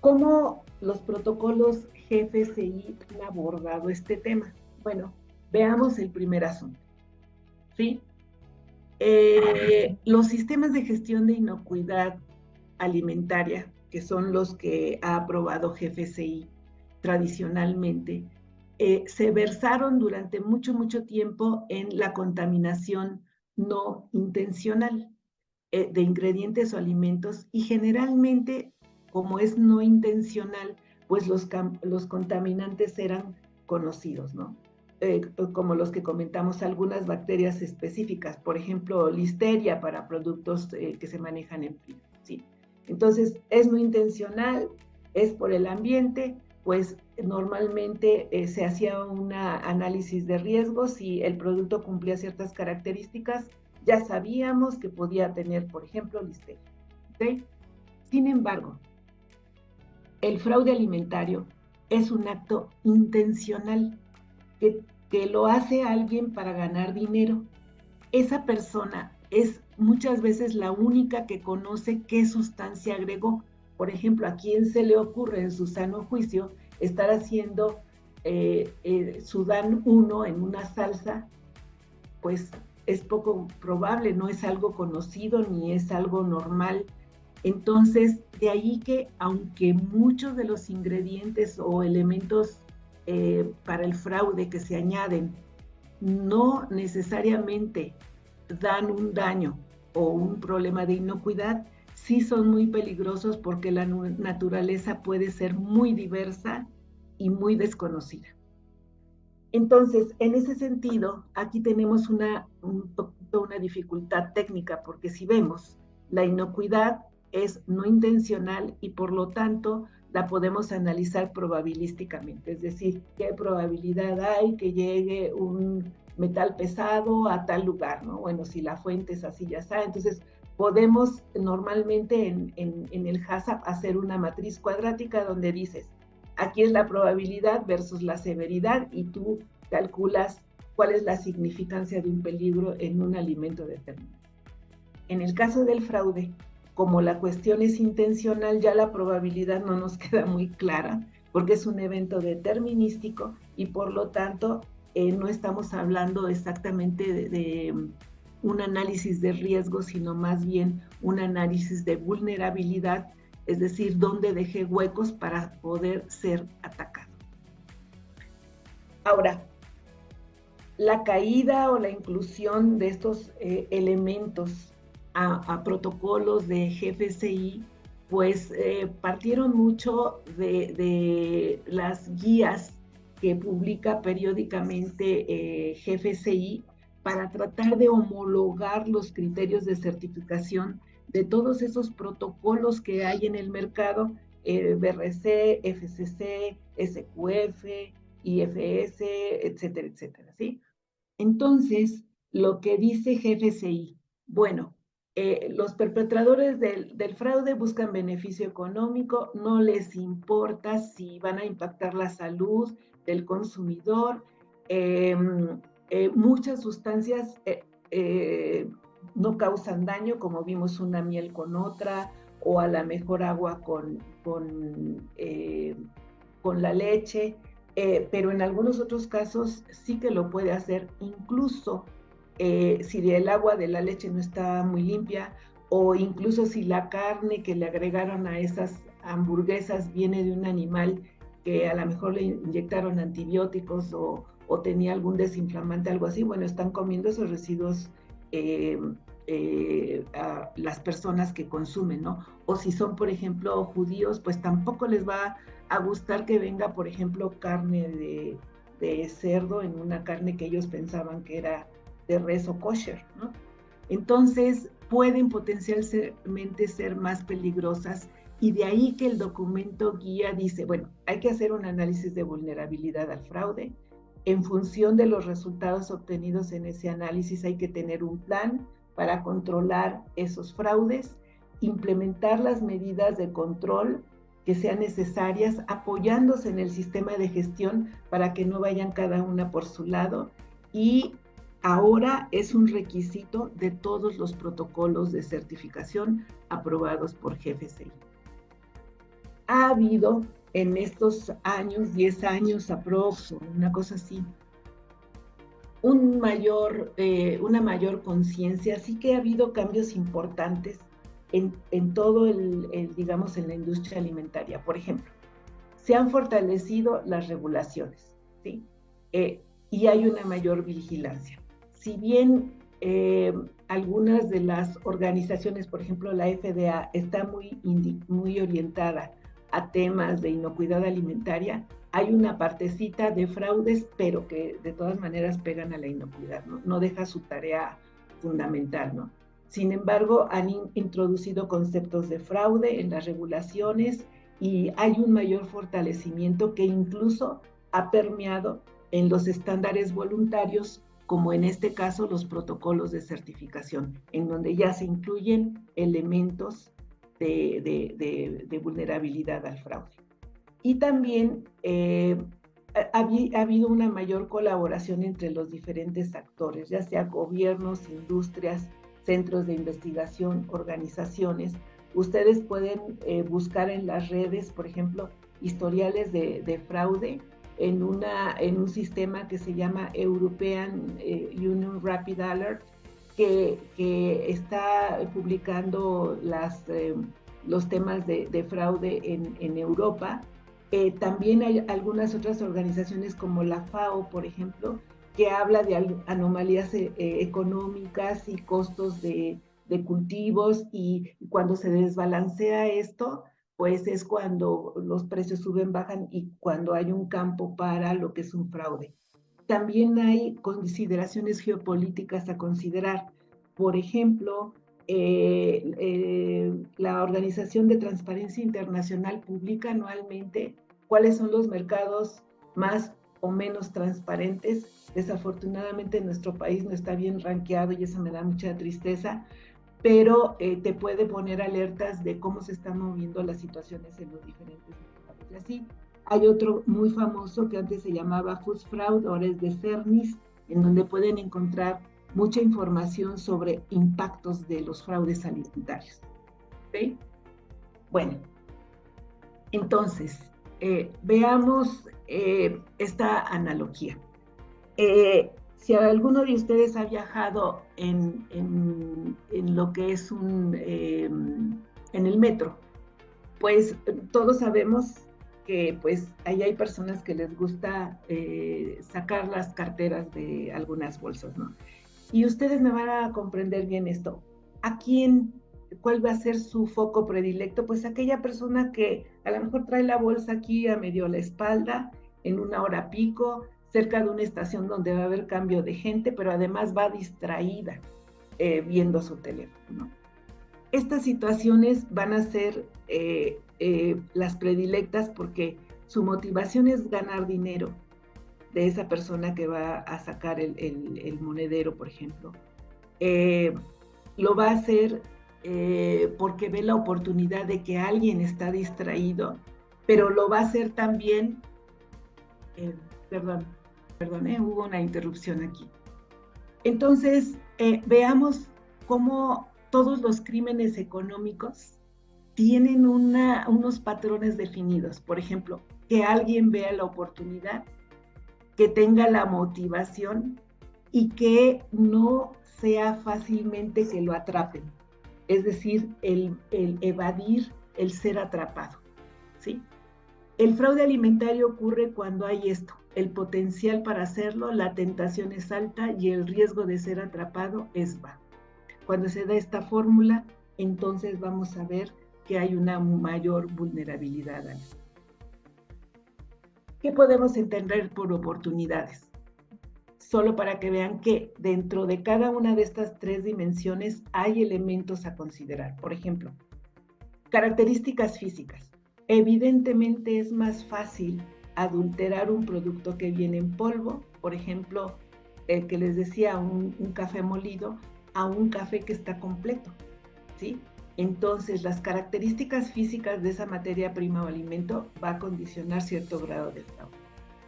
¿cómo los protocolos GFSI han abordado este tema? Bueno, veamos el primer asunto, ¿sí? Los sistemas de gestión de inocuidad alimentaria, que son los que ha aprobado GFSI tradicionalmente, se versaron durante mucho tiempo en la contaminación no intencional de ingredientes o alimentos, y generalmente, como es no intencional, pues los contaminantes eran conocidos, ¿no? Como los que comentamos, algunas bacterias específicas, por ejemplo, listeria para productos que se manejan en frío, ¿sí? Entonces, es no intencional, es por el ambiente, pues normalmente se hacía un análisis de riesgos. Si el producto cumplía ciertas características, ya sabíamos que podía tener, por ejemplo, listeria, ¿okay? Sin embargo, el fraude alimentario es un acto intencional que lo hace alguien para ganar dinero. Esa persona es muchas veces la única que conoce qué sustancia agregó. Por ejemplo, ¿a quién se le ocurre en su sano juicio estar haciendo Sudán 1 en una salsa? Pues es poco probable, no es algo conocido ni es algo normal. Entonces, de ahí que aunque muchos de los ingredientes o elementos para el fraude que se añaden no necesariamente dan un daño o un problema de inocuidad, sí son muy peligrosos porque la naturaleza puede ser muy diversa y muy desconocida. Entonces, en ese sentido, aquí tenemos una dificultad técnica, porque si vemos, la inocuidad es no intencional y por lo tanto la podemos analizar probabilísticamente, es decir, qué probabilidad hay que llegue un metal pesado a tal lugar, ¿no? Bueno, si la fuente es así, ya está. Entonces, podemos normalmente en el HACCP hacer una matriz cuadrática donde dices, aquí es la probabilidad versus la severidad, y tú calculas cuál es la significancia de un peligro en un alimento determinado. En el caso del fraude, como la cuestión es intencional, ya la probabilidad no nos queda muy clara, porque es un evento determinístico y por lo tanto no estamos hablando exactamente de un análisis de riesgo, sino más bien un análisis de vulnerabilidad, es decir, dónde dejé huecos para poder ser atacado. Ahora, la caída o la inclusión de estos elementos a protocolos de GFSI, pues partieron mucho de las guías que publica periódicamente GFSI para tratar de homologar los criterios de certificación de todos esos protocolos que hay en el mercado, BRC, FCC, SQF, IFS, etcétera, etcétera, ¿sí? Entonces, lo que dice GFCI, bueno, los perpetradores del fraude buscan beneficio económico, no les importa si van a impactar la salud del consumidor. Muchas sustancias no causan daño, como vimos una miel con otra, o a la mejor agua con la leche. Pero en algunos otros casos sí que lo puede hacer, incluso si el agua de la leche no está muy limpia, o incluso si la carne que le agregaron a esas hamburguesas viene de un animal que a lo mejor le inyectaron antibióticos o tenía algún desinflamante, algo así, bueno, están comiendo esos residuos a las personas que consumen, ¿no? O si son, por ejemplo, judíos, pues tampoco les va a gustar que venga, por ejemplo, carne de cerdo en una carne que ellos pensaban que era de res o kosher, ¿no? Entonces, pueden potencialmente ser más peligrosas, y de ahí que el documento guía dice, bueno, hay que hacer un análisis de vulnerabilidad al fraude. En función de los resultados obtenidos en ese análisis hay que tener un plan para controlar esos fraudes, implementar las medidas de control que sean necesarias, apoyándose en el sistema de gestión para que no vayan cada una por su lado, y ahora es un requisito de todos los protocolos de certificación aprobados por GFCI. Ha habido en estos años, 10 años aprox, una cosa así, una mayor conciencia, sí que ha habido cambios importantes en todo digamos, en la industria alimentaria. Por ejemplo, se han fortalecido las regulaciones, ¿sí? Y hay una mayor vigilancia. Si bien algunas de las organizaciones, por ejemplo la FDA, está muy orientada a temas de inocuidad alimentaria, hay una partecita de fraudes, pero que de todas maneras pegan a la inocuidad, ¿no? No deja su tarea fundamental, ¿no? Sin embargo, han introducido conceptos de fraude en las regulaciones, y hay un mayor fortalecimiento que incluso ha permeado en los estándares voluntarios, como en este caso los protocolos de certificación, en donde ya se incluyen elementos de vulnerabilidad al fraude. Y también ha habido una mayor colaboración entre los diferentes actores, ya sea gobiernos, industrias, centros de investigación, organizaciones. Ustedes pueden buscar en las redes, por ejemplo, historiales de fraude en un sistema que se llama European Union Rapid Alert, que está publicando los temas de fraude en Europa. También hay algunas otras organizaciones como la FAO, por ejemplo, que habla de anomalías económicas y costos de cultivos, y cuando se desbalancea esto, pues es cuando los precios suben, bajan, y cuando hay un campo para lo que es un fraude. También hay consideraciones geopolíticas a considerar. Por ejemplo, la Organización de Transparencia Internacional publica anualmente cuáles son los mercados más o menos transparentes. Desafortunadamente nuestro país no está bien rankeado, y eso me da mucha tristeza, pero te puede poner alertas de cómo se están moviendo las situaciones en los diferentes mercados. Y así hay otro muy famoso que antes se llamaba Food Fraud, ahora es de Cernis, en donde pueden encontrar mucha información sobre impactos de los fraudes alimentarios. ¿Okay? Bueno, entonces, veamos esta analogía. Si alguno de ustedes ha viajado en lo que es en el metro, pues todos sabemos que pues ahí hay personas que les gusta sacar las carteras de algunas bolsas, ¿no? Y ustedes me van a comprender bien esto. ¿Cuál va a ser su foco predilecto? Pues aquella persona que a lo mejor trae la bolsa aquí a medio la espalda, en una hora pico, cerca de una estación donde va a haber cambio de gente, pero además va distraída viendo su teléfono, ¿no? Estas situaciones van a ser las predilectas porque su motivación es ganar dinero de esa persona que va a sacar el monedero, por ejemplo. Lo va a hacer porque ve la oportunidad de que alguien está distraído, pero lo va a hacer también, perdón, hubo una interrupción aquí. Entonces, veamos cómo todos los crímenes económicos tienen unos patrones definidos. Por ejemplo, que alguien vea la oportunidad, que tenga la motivación y que no sea fácilmente que lo atrapen. Es decir, el evadir, el ser atrapado, ¿sí? El fraude alimentario ocurre cuando hay esto, el potencial para hacerlo, la tentación es alta y el riesgo de ser atrapado es bajo. Cuando se da esta fórmula, entonces vamos a ver que hay una mayor vulnerabilidad. ¿Qué podemos entender por oportunidades? Solo para que vean que dentro de cada una de estas 3 dimensiones hay elementos a considerar. Por ejemplo, características físicas. Evidentemente es más fácil adulterar un producto que viene en polvo, por ejemplo, el que les decía, un café molido, a un café que está completo, ¿sí? Entonces, las características físicas de esa materia prima o alimento va a condicionar cierto grado de fraude.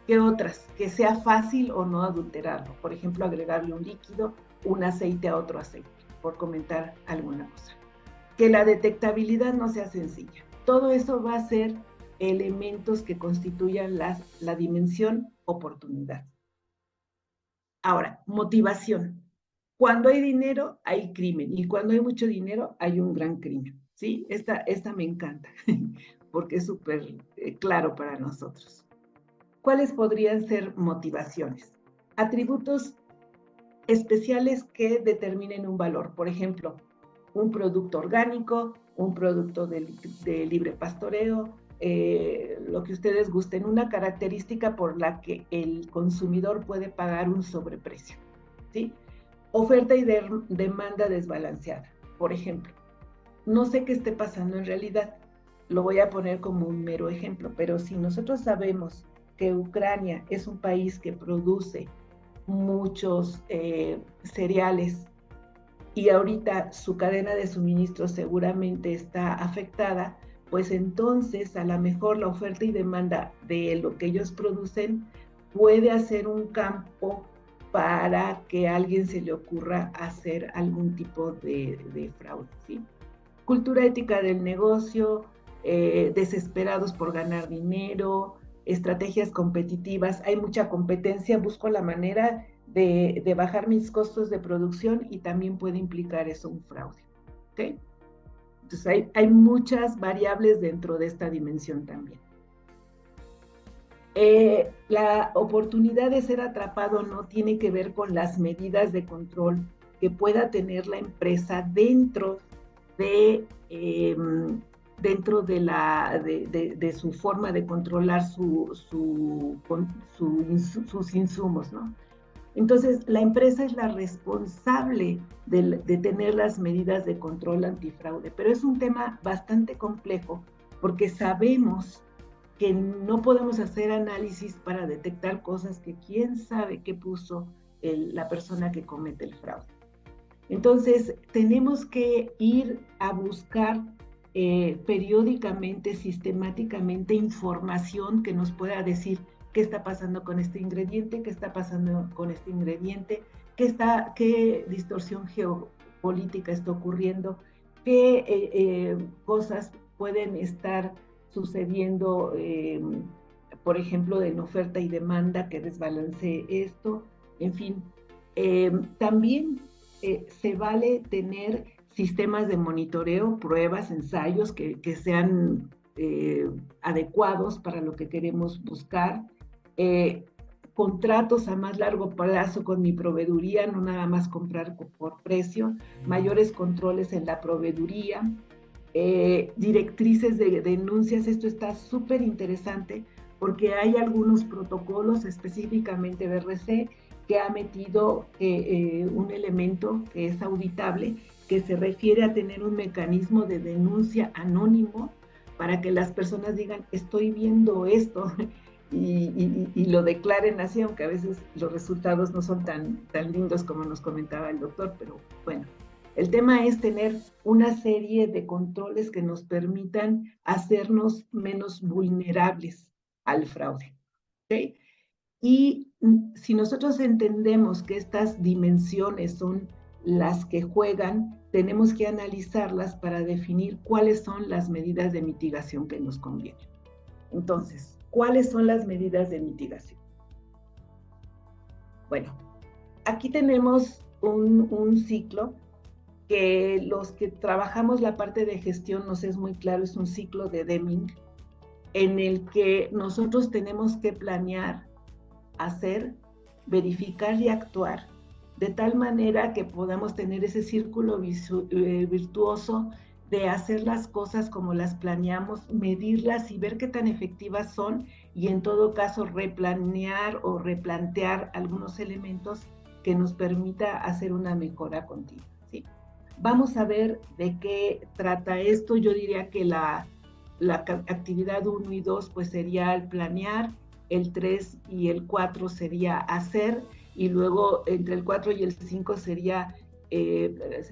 ¿Qué otras? Que sea fácil o no adulterarlo. Por ejemplo, agregarle un líquido, un aceite a otro aceite, por comentar alguna cosa. Que la detectabilidad no sea sencilla. Todo eso va a ser elementos que constituyan la dimensión oportunidad. Ahora, motivación. Cuando hay dinero, hay crimen. Y cuando hay mucho dinero, hay un gran crimen. ¿Sí? Esta me encanta, porque es súper claro para nosotros. ¿Cuáles podrían ser motivaciones? Atributos especiales que determinen un valor. Por ejemplo, un producto orgánico, un producto de libre pastoreo, lo que ustedes gusten, una característica por la que el consumidor puede pagar un sobreprecio, ¿sí? Oferta y demanda desbalanceada. Por ejemplo, no sé qué esté pasando en realidad, lo voy a poner como un mero ejemplo, pero si nosotros sabemos que Ucrania es un país que produce muchos cereales y ahorita su cadena de suministro seguramente está afectada, pues entonces a lo mejor la oferta y demanda de lo que ellos producen puede hacer un campo para que a alguien se le ocurra hacer algún tipo de fraude, ¿sí? Cultura ética del negocio, desesperados por ganar dinero, estrategias competitivas, hay mucha competencia, busco la manera de bajar mis costos de producción y también puede implicar eso un fraude, ¿ok? Entonces hay muchas variables dentro de esta dimensión también. La oportunidad de ser atrapado no tiene que ver con las medidas de control que pueda tener la empresa dentro de su forma de controlar sus insumos, ¿no? Entonces, la empresa es la responsable de tener las medidas de control antifraude, pero es un tema bastante complejo porque sabemos que no podemos hacer análisis para detectar cosas que quién sabe qué puso la persona que comete el fraude. Entonces, tenemos que ir a buscar periódicamente, sistemáticamente, información que nos pueda decir qué está pasando con este ingrediente, qué está pasando con este ingrediente, qué distorsión geopolítica está ocurriendo, qué cosas pueden estar sucediendo, por ejemplo, en oferta y demanda que desbalancee esto, en fin. También se vale tener sistemas de monitoreo, pruebas, ensayos que sean adecuados para lo que queremos buscar, contratos a más largo plazo con mi proveeduría, no nada más comprar por precio, mayores controles en la proveeduría, directrices de denuncias. Esto está súper interesante porque hay algunos protocolos, específicamente BRC, que ha metido un elemento que es auditable, que se refiere a tener un mecanismo de denuncia anónimo para que las personas digan, estoy viendo esto, y lo declaren así, aunque a veces los resultados no son tan lindos como nos comentaba el doctor, pero bueno. El tema es tener una serie de controles que nos permitan hacernos menos vulnerables al fraude. ¿Okay? Y si nosotros entendemos que estas dimensiones son las que juegan, tenemos que analizarlas para definir cuáles son las medidas de mitigación que nos convienen. Entonces, ¿cuáles son las medidas de mitigación? Bueno, aquí tenemos un ciclo que los que trabajamos la parte de gestión nos es muy claro, es un ciclo de Deming, en el que nosotros tenemos que planear, hacer, verificar y actuar, de tal manera que podamos tener ese círculo virtuoso de hacer las cosas como las planeamos, medirlas y ver qué tan efectivas son, y en todo caso replanear o replantear algunos elementos que nos permita hacer una mejora continua. ¿Sí? Vamos a ver de qué trata esto. Yo diría que la actividad 1 y 2 pues sería el planear, el 3 y el 4 sería hacer, y luego entre el 4 y el 5 sería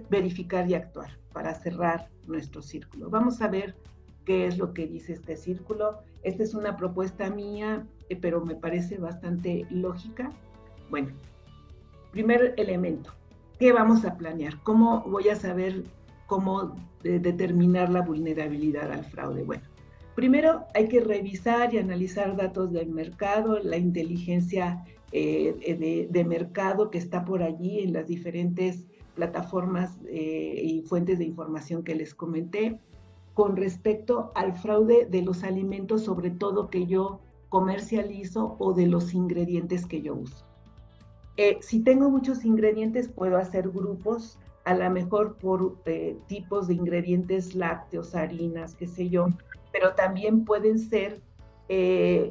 verificar y actuar para cerrar nuestro círculo. Vamos a ver qué es lo que dice este círculo. Esta es una propuesta mía, pero me parece bastante lógica. Bueno, primer elemento, ¿qué vamos a planear? ¿Cómo voy a saber cómo determinar la vulnerabilidad al fraude? Bueno, primero hay que revisar y analizar datos del mercado, la inteligencia de mercado que está por allí en las diferentes plataformas y fuentes de información que les comenté, con respecto al fraude de los alimentos, sobre todo que yo comercializo, o de los ingredientes que yo uso. Si tengo muchos ingredientes, puedo hacer grupos, a lo mejor por tipos de ingredientes lácteos, harinas, qué sé yo, pero también pueden ser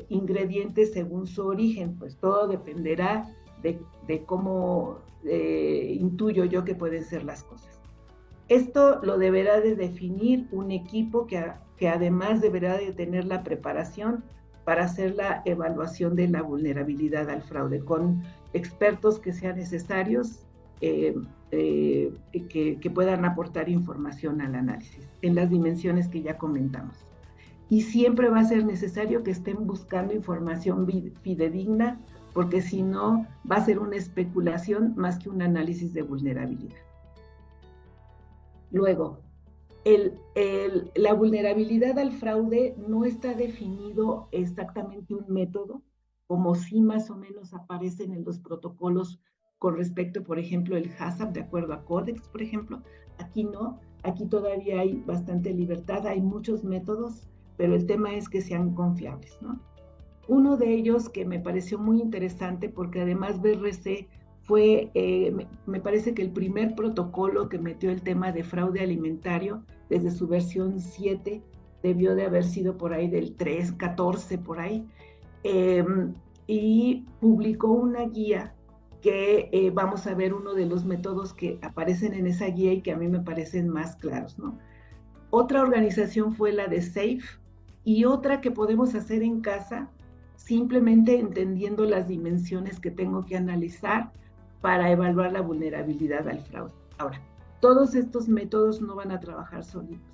ingredientes según su origen, pues todo dependerá de cómo intuyo yo que pueden ser las cosas. Esto lo deberá de definir un equipo que además deberá de tener la preparación para hacer la evaluación de la vulnerabilidad al fraude, con expertos que sean necesarios, que puedan aportar información al análisis en las dimensiones que ya comentamos. Y siempre va a ser necesario que estén buscando información fidedigna, porque si no va a ser una especulación más que un análisis de vulnerabilidad. Luego, la vulnerabilidad al fraude no está definido exactamente un método, como sí más o menos aparecen en los protocolos con respecto, por ejemplo, el HACCP, de acuerdo a Codex, por ejemplo. Aquí no, aquí todavía hay bastante libertad, hay muchos métodos, pero el tema es que sean confiables, ¿no? Uno de ellos que me pareció muy interesante, porque además BRC fue, me parece que el primer protocolo que metió el tema de fraude alimentario, desde su versión 7, debió de haber sido por ahí del 3, 14, por ahí, y publicó una guía que vamos a ver uno de los métodos que aparecen en esa guía y que a mí me parecen más claros, ¿no? Otra organización fue la de SAFE, y otra que podemos hacer en casa, simplemente entendiendo las dimensiones que tengo que analizar para evaluar la vulnerabilidad al fraude. Ahora, todos estos métodos no van a trabajar solitos.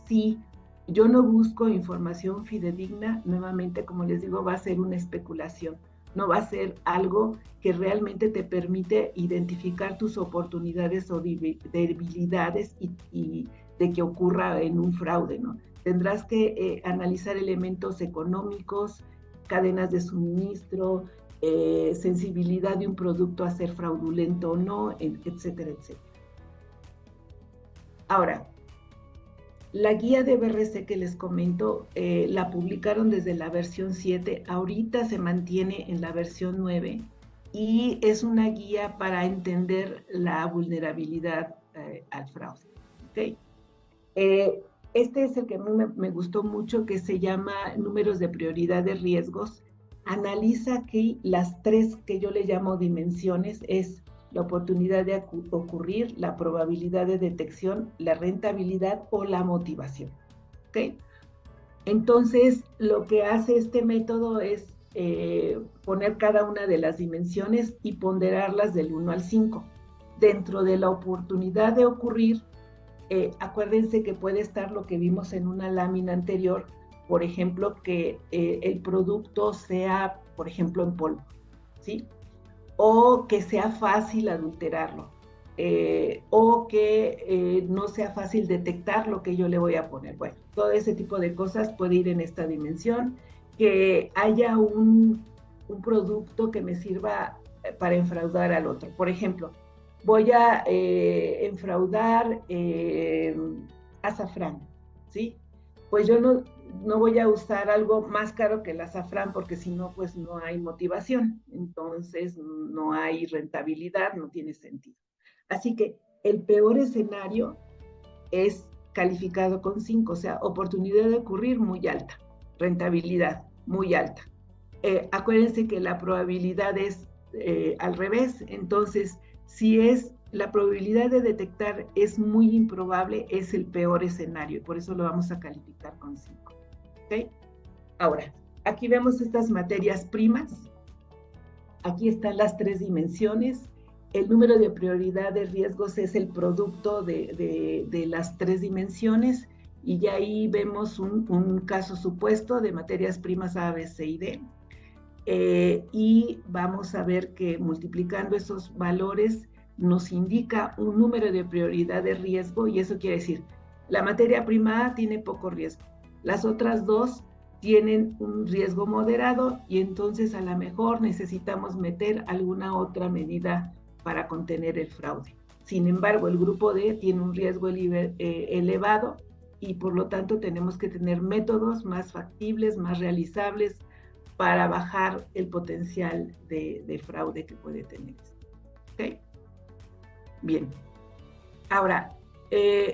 Si yo no busco información fidedigna, nuevamente, como les digo, va a ser una especulación. No va a ser algo que realmente te permite identificar tus oportunidades o debilidades y de que ocurra en un fraude, ¿no? Tendrás que analizar elementos económicos, cadenas de suministro, sensibilidad de un producto a ser fraudulento o no, etcétera, etcétera. Ahora, la guía de BRC que les comento, la publicaron desde la versión 7, ahorita se mantiene en la versión 9, y es una guía para entender la vulnerabilidad al fraude. ¿Okay? Este es el que a mí me gustó mucho, que se llama números de prioridad de riesgos. Analiza aquí las 3 que yo le llamo dimensiones, es la oportunidad de ocurrir, la probabilidad de detección, la rentabilidad o la motivación. ¿Ok? Entonces, lo que hace este método es poner cada una de las dimensiones y ponderarlas del 1 al 5. Dentro de la oportunidad de ocurrir, acuérdense que puede estar lo que vimos en una lámina anterior, por ejemplo, que el producto sea, por ejemplo, en polvo, ¿sí? O que sea fácil adulterarlo, o que no sea fácil detectar lo que yo le voy a poner. Bueno, todo ese tipo de cosas puede ir en esta dimensión, que haya un producto que me sirva para enfraudar al otro. Por ejemplo, voy a enfraudar azafrán, ¿sí? Pues yo no voy a usar algo más caro que el azafrán, porque si no, pues no hay motivación, entonces no hay rentabilidad, no tiene sentido. Así que el peor escenario es calificado con 5, o sea, oportunidad de ocurrir muy alta, rentabilidad muy alta. Acuérdense que la probabilidad es al revés, entonces si es la probabilidad de detectar es muy improbable, es el peor escenario, y por eso lo vamos a calificar con 5. ¿Okay? Ahora, aquí vemos estas materias primas. Aquí están las 3 dimensiones. El número de prioridad de riesgos es el producto de las 3 dimensiones, y ya ahí vemos un caso supuesto de materias primas A, B, C y D. Y vamos a ver que multiplicando esos valores nos indica un número de prioridad de riesgo, y eso quiere decir, la materia prima A tiene poco riesgo, las otras 2 tienen un riesgo moderado, y entonces a lo mejor necesitamos meter alguna otra medida para contener el fraude. Sin embargo, el grupo D tiene un riesgo elevado, y por lo tanto tenemos que tener métodos más factibles, más realizables, para bajar el potencial de fraude que puede tener. ¿Okay? Bien. Ahora,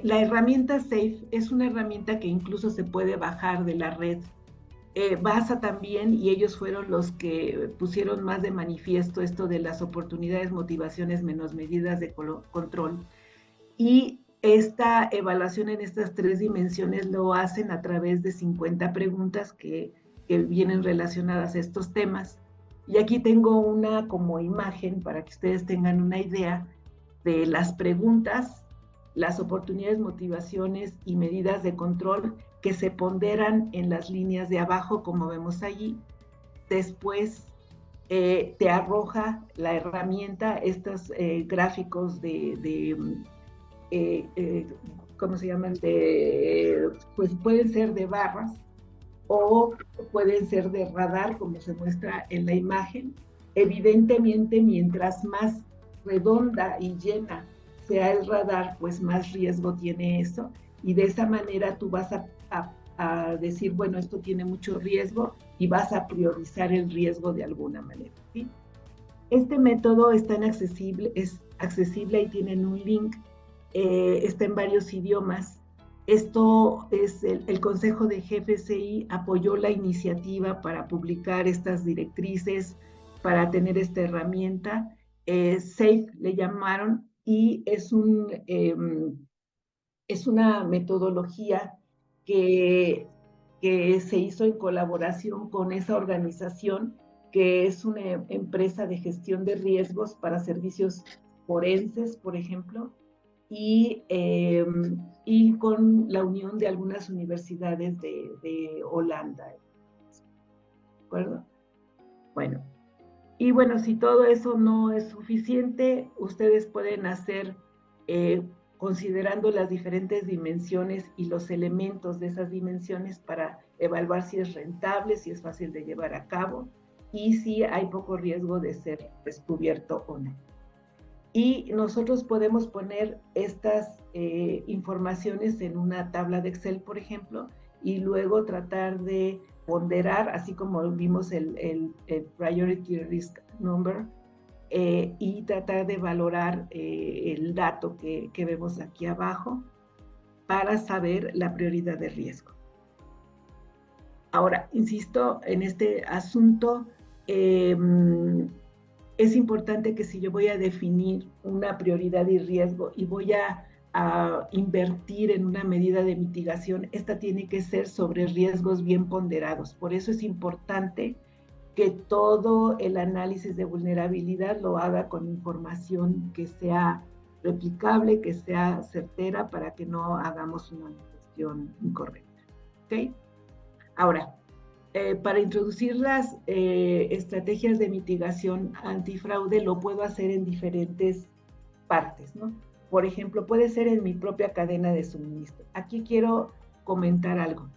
la herramienta SAFE es una herramienta que incluso se puede bajar de la red. BASA también, y ellos fueron los que pusieron más de manifiesto esto de las oportunidades, motivaciones menos medidas de control. Y esta evaluación en estas 3 dimensiones lo hacen a través de 50 preguntas que vienen relacionadas a estos temas. Y aquí tengo una como imagen para que ustedes tengan una idea de las preguntas, las oportunidades, motivaciones y medidas de control que se ponderan en las líneas de abajo, como vemos allí. Después te arroja la herramienta estos gráficos ¿cómo se llaman? Pues pueden ser de barras, o pueden ser de radar, como se muestra en la imagen. Evidentemente, mientras más redonda y llena sea el radar, pues más riesgo tiene eso, y de esa manera tú vas a decir, bueno, esto tiene mucho riesgo, y vas a priorizar el riesgo de alguna manera, ¿sí? Este método es accesible y tienen un link, está en varios idiomas. Esto es el Consejo de GFSI apoyó la iniciativa para publicar estas directrices, para tener esta herramienta. SAFE le llamaron, y es una metodología que se hizo en colaboración con esa organización, que es una empresa de gestión de riesgos para servicios forenses, por ejemplo, y con la unión de algunas universidades de Holanda. ¿De acuerdo? Bueno, y bueno, si todo eso no es suficiente, ustedes pueden hacer, considerando las diferentes dimensiones y los elementos de esas dimensiones, para evaluar si es rentable, si es fácil de llevar a cabo, y si hay poco riesgo de ser descubierto o no. Y nosotros podemos poner estas informaciones en una tabla de Excel, por ejemplo, y luego tratar de ponderar, así como vimos el Priority Risk Number, y tratar de valorar el dato que vemos aquí abajo, para saber la prioridad de riesgo. Ahora, insisto, en este asunto, es importante que si yo voy a definir una prioridad y riesgo y voy a invertir en una medida de mitigación, esta tiene que ser sobre riesgos bien ponderados. Por eso es importante que todo el análisis de vulnerabilidad lo haga con información que sea replicable, que sea certera, para que no hagamos una cuestión incorrecta. ¿Okay? Ahora, para introducir las estrategias de mitigación antifraude, lo puedo hacer en diferentes partes, ¿no? Por ejemplo, puede ser en mi propia cadena de suministro. Aquí quiero comentar algo.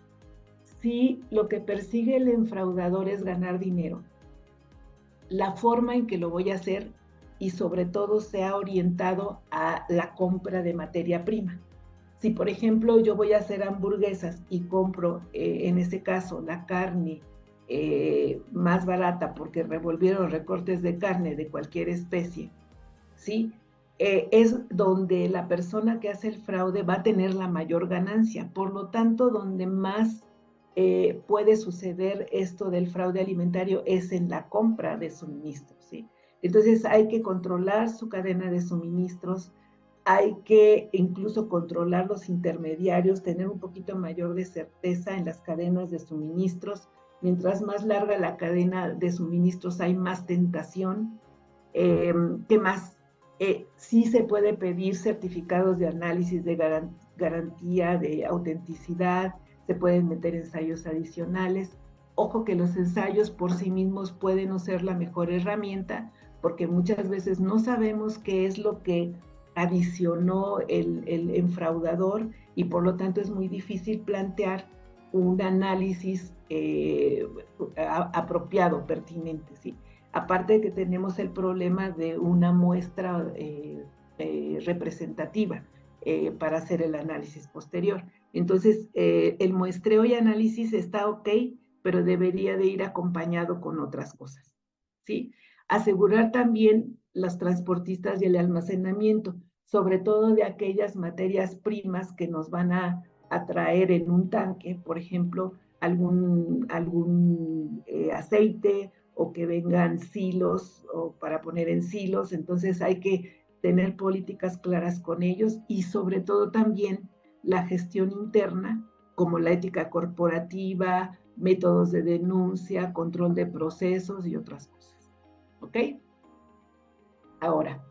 Si lo que persigue el enfraudador es ganar dinero, la forma en que lo voy a hacer, y sobre todo se ha orientado a la compra de materia prima. Si, por ejemplo, yo voy a hacer hamburguesas y compro, en ese caso, la carne más barata porque revolvieron recortes de carne de cualquier especie, ¿sí? Es donde la persona que hace el fraude va a tener la mayor ganancia. Por lo tanto, donde más puede suceder esto del fraude alimentario es en la compra de suministros, ¿sí? Entonces hay que controlar su cadena de suministros, hay que incluso controlar los intermediarios, tener un poquito mayor de certeza en las cadenas de suministros. Mientras más larga la cadena de suministros, hay más tentación. ¿Qué más? Sí se puede pedir certificados de análisis de garantía de autenticidad, se pueden meter ensayos adicionales. Ojo que los ensayos por sí mismos pueden no ser la mejor herramienta, porque muchas veces no sabemos qué es lo que adicionó el enfraudador, y por lo tanto es muy difícil plantear un análisis apropiado, pertinente, ¿sí? Aparte de que tenemos el problema de una muestra representativa para hacer el análisis posterior. Entonces, el muestreo y análisis está ok, pero debería de ir acompañado con otras cosas, ¿sí? Asegurar también los transportistas y el almacenamiento, sobre todo de aquellas materias primas que nos van a traer en un tanque, por ejemplo, algún aceite, o que vengan silos, o para poner en silos. Entonces hay que tener políticas claras con ellos, y sobre todo también la gestión interna, como la ética corporativa, métodos de denuncia, control de procesos y otras cosas. ¿Ok? Ahora,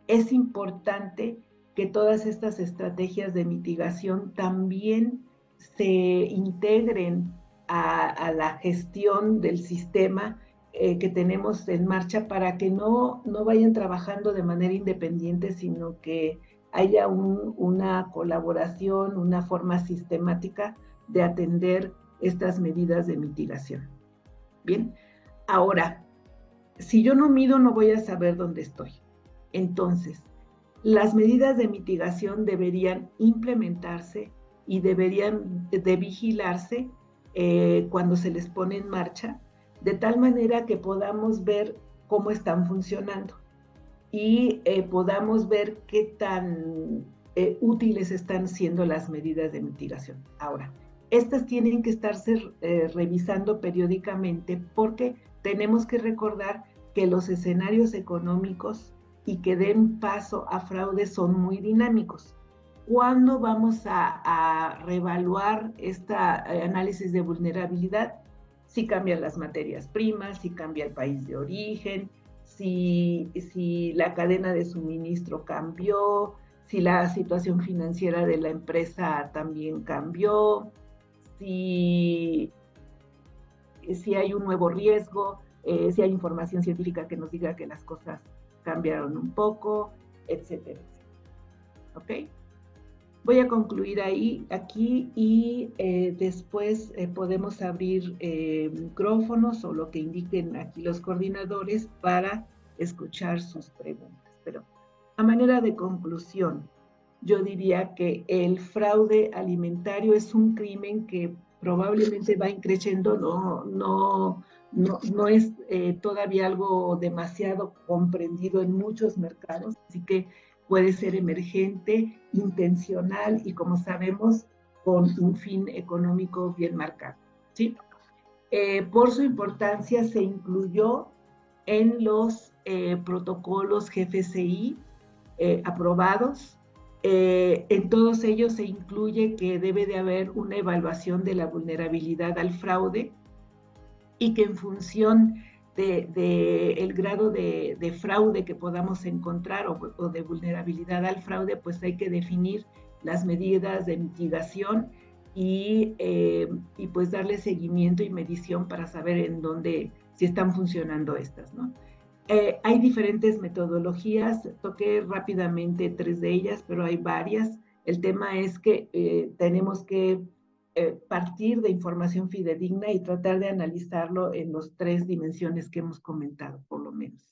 es importante que todas estas estrategias de mitigación también se integren a la gestión del sistema que tenemos en marcha, para que no vayan trabajando de manera independiente, sino que haya una colaboración, una forma sistemática de atender estas medidas de mitigación. Bien, ahora, si yo no mido, no voy a saber dónde estoy. Entonces, las medidas de mitigación deberían implementarse y deberían de vigilarse cuando se les pone en marcha, de tal manera que podamos ver cómo están funcionando y podamos ver qué tan útiles están siendo las medidas de mitigación. Ahora, estas tienen que estarse revisando periódicamente, porque tenemos que recordar que los escenarios económicos y que den paso a fraude son muy dinámicos. ¿Cuándo vamos a reevaluar este análisis de vulnerabilidad? Si cambian las materias primas, si cambia el país de origen, si la cadena de suministro cambió, si la situación financiera de la empresa también cambió, si hay un nuevo riesgo, si hay información científica que nos diga que las cosas cambiaron un poco, etcétera, etcétera. ¿Ok? Voy a concluir aquí, y después podemos abrir micrófonos o lo que indiquen aquí los coordinadores para escuchar sus preguntas. Pero a manera de conclusión, yo diría que el fraude alimentario es un crimen que probablemente va increciendo, no es todavía algo demasiado comprendido en muchos mercados, así que puede ser emergente, intencional y, como sabemos, con un fin económico bien marcado, ¿sí? Por su importancia se incluyó en los protocolos GFCI aprobados. En todos ellos se incluye que debe de haber una evaluación de la vulnerabilidad al fraude y que en función el grado de fraude que podamos encontrar o de vulnerabilidad al fraude, pues hay que definir las medidas de mitigación y pues darle seguimiento y medición para saber en dónde, si están funcionando estas, ¿no? Hay diferentes metodologías, toqué rápidamente 3 de ellas, pero hay varias. El tema es que tenemos que partir de información fidedigna y tratar de analizarlo en las 3 dimensiones que hemos comentado, por lo menos.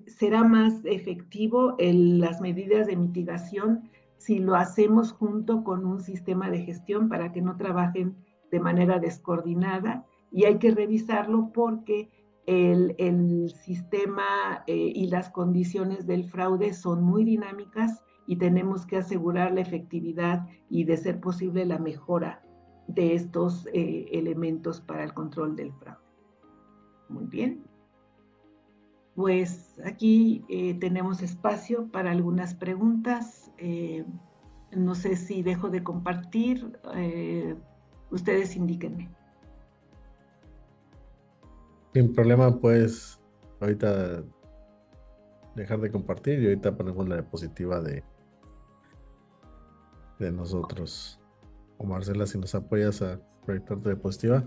Será más efectivo las medidas de mitigación si lo hacemos junto con un sistema de gestión para que no trabajen de manera descoordinada, y hay que revisarlo porque el sistema y las condiciones del fraude son muy dinámicas y tenemos que asegurar la efectividad y, de ser posible, la mejora de estos elementos para el control del fraude. Muy bien. Pues aquí tenemos espacio para algunas preguntas. No sé si dejo de compartir. Ustedes indíquenme. Sin problema, pues ahorita dejar de compartir y ahorita ponemos la diapositiva de nosotros. O Marcela, si nos apoyas a proyectar tu diapositiva.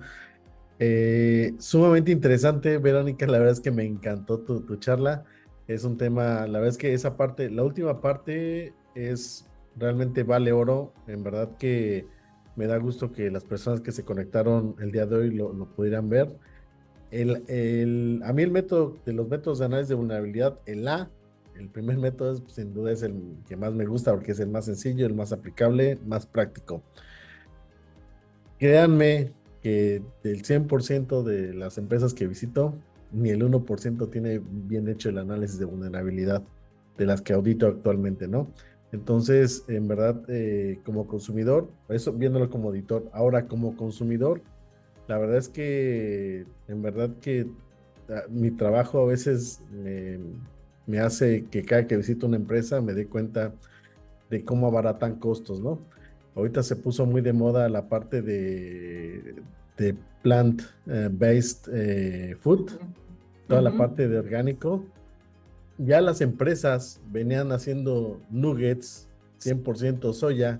Sumamente interesante, Verónica, la verdad es que me encantó tu charla. Es un tema, la verdad es que esa parte, la última parte realmente vale oro. En verdad que me da gusto que las personas que se conectaron el día de hoy lo pudieran ver. A mí de los métodos de análisis de vulnerabilidad, el primer método sin duda es el que más me gusta porque es el más sencillo, el más aplicable, más práctico. Créanme que del 100% de las empresas que visito, ni el 1% tiene bien hecho el análisis de vulnerabilidad de las que audito actualmente, ¿no? Entonces, en verdad, como consumidor, eso viéndolo como auditor, ahora como consumidor, la verdad es que, en verdad que mi trabajo a veces me hace que cada que visito una empresa me dé cuenta de cómo abaratan costos, ¿no? Ahorita se puso muy de moda la parte de plant-based food, toda la parte de orgánico. Ya las empresas venían haciendo nuggets 100% soya.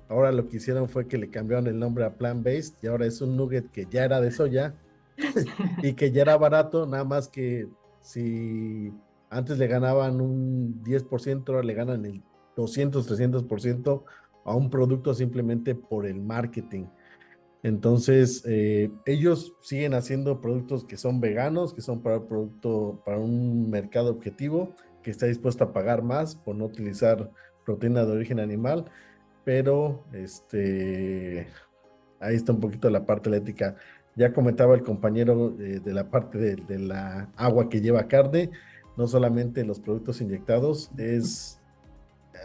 Ahora lo que hicieron fue que le cambiaron el nombre a plant-based y ahora es un nugget que ya era de soya y que ya era barato, nada más que si antes le ganaban un 10%, ahora le ganan el 200, 300% a un producto simplemente por el marketing. Entonces, ellos siguen haciendo productos que son veganos, que son para un mercado objetivo, que está dispuesto a pagar más por no utilizar proteína de origen animal, pero ahí está un poquito la parte de la ética. Ya comentaba el compañero de la parte de la agua que lleva carne, no solamente los productos inyectados,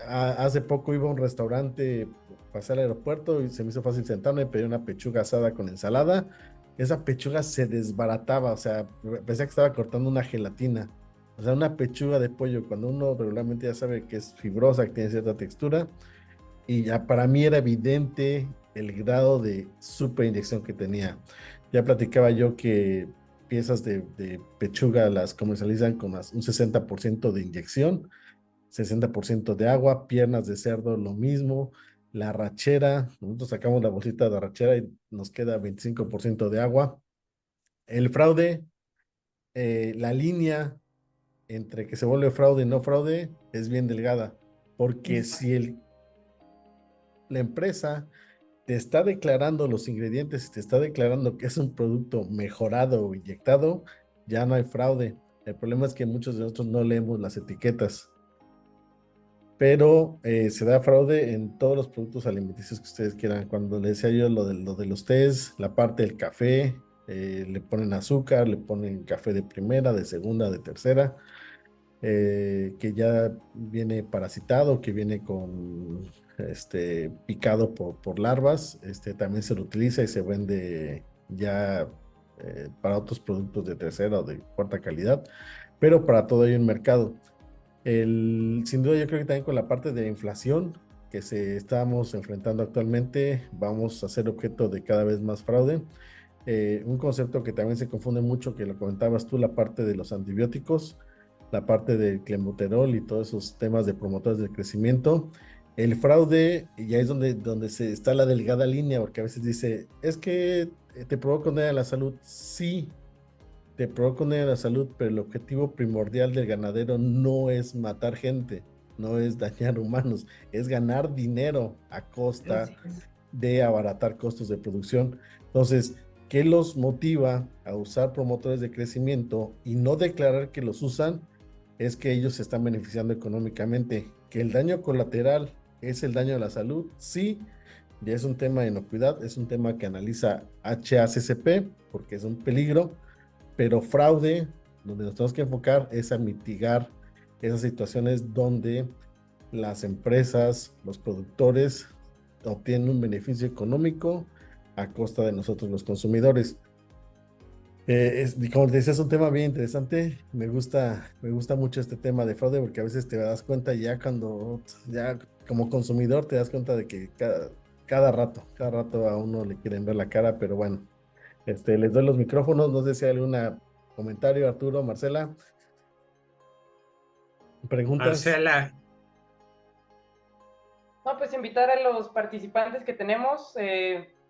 hace poco iba a un restaurante, pasé al aeropuerto y se me hizo fácil sentarme, pedí una pechuga asada con ensalada. Esa pechuga se desbarataba, o sea, pensé que estaba cortando una gelatina. O sea, una pechuga de pollo, cuando uno regularmente ya sabe que es fibrosa, que tiene cierta textura, y ya para mí era evidente el grado de superinyección que tenía. Ya platicaba yo que piezas de pechuga las comercializan con un 60% de inyección, 60% de agua, piernas de cerdo lo mismo, la arrachera, nosotros sacamos la bolsita de arrachera y nos queda 25% de agua. El fraude, la línea entre que se vuelve fraude y no fraude es bien delgada, porque si la empresa te está declarando los ingredientes y te está declarando que es un producto mejorado o inyectado, ya no hay fraude. El problema es que muchos de nosotros no leemos las etiquetas, pero se da fraude en todos los productos alimenticios que ustedes quieran. Cuando les decía yo lo de los tés, la parte del café, le ponen azúcar, le ponen café de primera, de segunda, de tercera. que ya viene parasitado, que viene con picado por larvas, también se lo utiliza y se vende ya para otros productos de tercera o de cuarta calidad, pero para todo hay un mercado. Sin duda yo creo que también con la parte de inflación que estamos enfrentando actualmente, vamos a ser objeto de cada vez más fraude. Un concepto que también se confunde mucho, que lo comentabas tú, la parte de los antibióticos, la parte del clenbuterol y todos esos temas de promotores del crecimiento. El fraude ya es donde está la delgada línea, porque a veces dice, es que te provoca un daño a la salud. Sí, te provoca un daño a la salud, pero el objetivo primordial del ganadero no es matar gente, no es dañar humanos, es ganar dinero a costa de abaratar costos de producción. Entonces, ¿qué los motiva a usar promotores de crecimiento y no declarar que los usan? Es que ellos se están beneficiando económicamente. Que el daño colateral es el daño a la salud, sí, ya es un tema de inocuidad, es un tema que analiza HACCP porque es un peligro, pero fraude, donde nos tenemos que enfocar es a mitigar esas situaciones donde las empresas, los productores obtienen un beneficio económico a costa de nosotros los consumidores. Como te decía, es un tema bien interesante. Me gusta mucho este tema de fraude porque a veces te das cuenta ya como consumidor te das cuenta de que cada rato a uno le quieren ver la cara, pero bueno, les doy los micrófonos. No sé si hay algún comentario, Arturo, Marcela. ¿Preguntas? Marcela. No, pues invitar a los participantes que tenemos.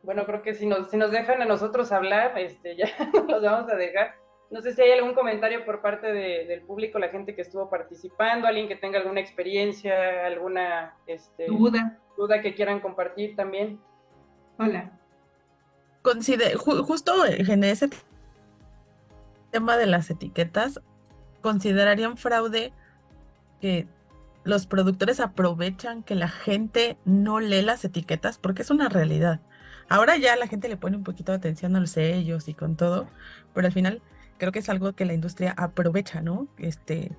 Bueno, creo que si nos dejan a nosotros hablar, ya los vamos a dejar. No sé si hay algún comentario por parte del público, la gente que estuvo participando, alguien que tenga alguna experiencia, alguna duda que quieran compartir también. Hola. Justo en ese tema de las etiquetas, ¿considerarían fraude que los productores aprovechan que la gente no lee las etiquetas? Porque es una realidad. Ahora ya la gente le pone un poquito de atención a los sellos y con todo, pero al final creo que es algo que la industria aprovecha, ¿no? Que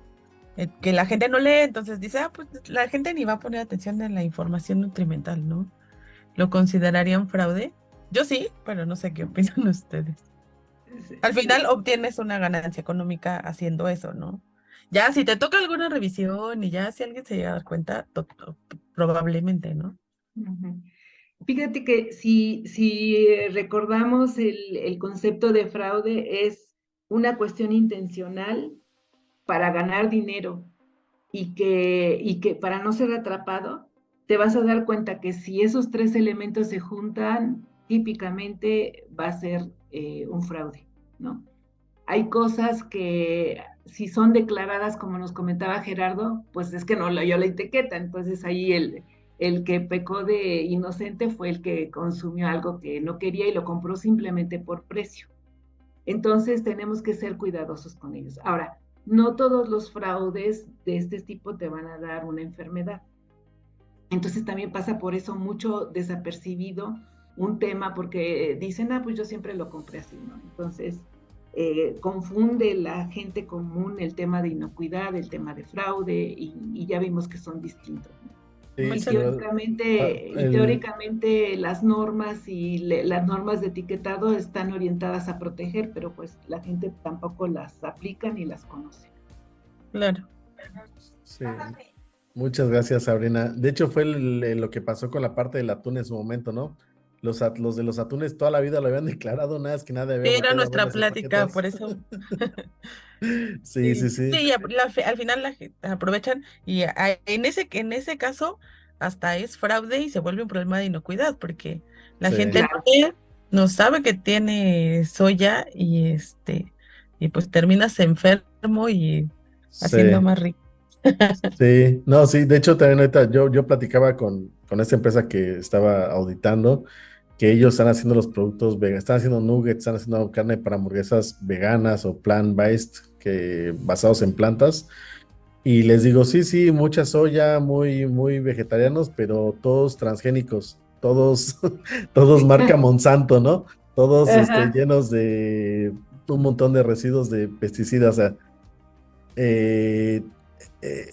la gente no lee, entonces dice, pues la gente ni va a poner atención en la información nutrimental, ¿no? ¿Lo considerarían fraude? Yo sí, pero no sé qué opinan ustedes. Al final obtienes una ganancia económica haciendo eso, ¿no? Ya si te toca alguna revisión y ya si alguien se llega a dar cuenta, probablemente, ¿no? Fíjate que si recordamos el concepto de fraude es una cuestión intencional para ganar dinero y que para no ser atrapado, te vas a dar cuenta que si esos tres elementos se juntan, típicamente va a ser un fraude, ¿no? Hay cosas que si son declaradas, como nos comentaba Gerardo, pues es que no leyó la etiqueta, entonces ahí el que pecó de inocente fue el que consumió algo que no quería y lo compró simplemente por precio. Entonces tenemos que ser cuidadosos con ellos. Ahora, no todos los fraudes de este tipo te van a dar una enfermedad. Entonces también pasa por eso mucho desapercibido un tema, porque dicen, pues yo siempre lo compré así, ¿no? Entonces confunde la gente común el tema de inocuidad, el tema de fraude, y ya vimos que son distintos, ¿no? Sí, teóricamente las normas y las normas de etiquetado están orientadas a proteger, pero pues la gente tampoco las aplica ni las conoce. Claro. Sí. Muchas gracias, Sabrina. De hecho, fue lo que pasó con la parte del atún en su momento, ¿no? Los de los atunes toda la vida lo habían decleclarado, nada es que nada había. Era nuestra plática, por eso. Sí. Sí, al final la gente aprovechan y en ese caso hasta es fraude y se vuelve un problema de inocuidad porque la gente no sabe que tiene soya y pues terminas enfermo y haciendo más rico. Sí, no, sí, de hecho también ahorita yo platicaba con esta empresa que estaba auditando, que ellos están haciendo los productos veganos, están haciendo nuggets, están haciendo carne para hamburguesas veganas o plant-based, basados en plantas, y les digo, sí, mucha soya, muy vegetarianos, pero todos transgénicos, todos marca Monsanto, ¿no? Todos llenos de un montón de residuos de pesticidas, o sea, eh,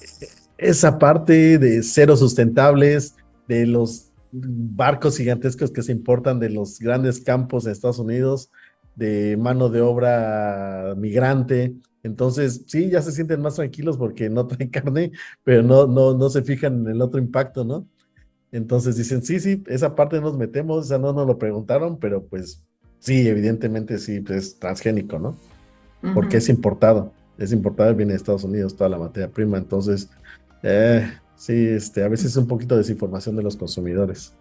esa parte de cero sustentables, de los barcos gigantescos que se importan de los grandes campos de Estados Unidos, de mano de obra migrante. Entonces, sí, ya se sienten más tranquilos porque no traen carne, pero no se fijan en el otro impacto, ¿no? Entonces dicen, sí, sí, esa parte nos metemos, esa no nos lo preguntaron, pero pues sí, evidentemente sí, pues, es transgénico, ¿no? Porque Ujú. es importado, viene de Estados Unidos toda la materia prima, entonces, sí, a veces es un poquito de desinformación de los consumidores.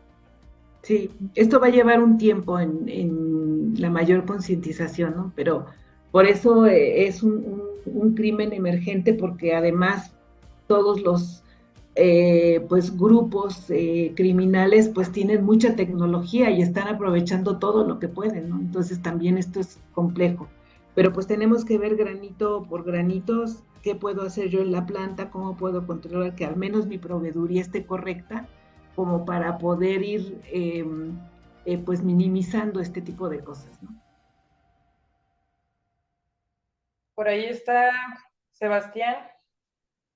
Sí, esto va a llevar un tiempo en la mayor concientización, ¿no? Pero por eso es un crimen emergente, porque además todos los pues grupos criminales pues tienen mucha tecnología y están aprovechando todo lo que pueden, ¿no? Entonces también esto es complejo. Pero pues tenemos que ver granito por granitos qué puedo hacer yo en la planta, cómo puedo controlar que al menos mi proveeduría esté correcta, como para poder ir pues minimizando este tipo de cosas, ¿no? Por ahí está Sebastián,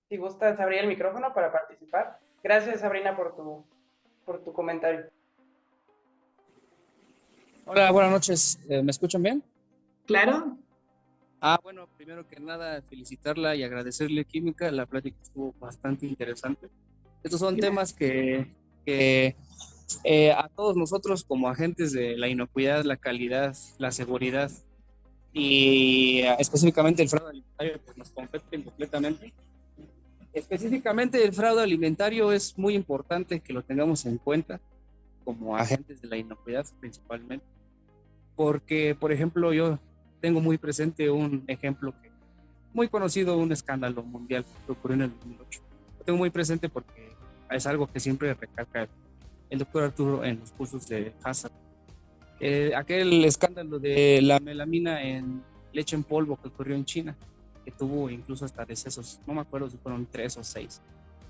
si gustas abrir el micrófono para participar. Gracias, Sabrina, por tu comentario. Hola, buenas noches. ¿Me escuchan bien? Claro. Bueno, primero que nada, felicitarla y agradecerle, Química. La plática estuvo bastante interesante. Estos son temas que a todos nosotros como agentes de la inocuidad, la calidad, la seguridad y específicamente el fraude alimentario pues nos competen completamente. Específicamente el fraude alimentario es muy importante que lo tengamos en cuenta como agentes de la inocuidad principalmente. Porque, por ejemplo, yo tengo muy presente un ejemplo que muy conocido, un escándalo mundial que ocurrió en el 2008. Lo tengo muy presente porque es algo que siempre recalca el doctor Arturo en los cursos de Hazard. Aquel escándalo de la melamina en leche en polvo que ocurrió en China, que tuvo incluso hasta decesos, no me acuerdo si fueron 3 o 6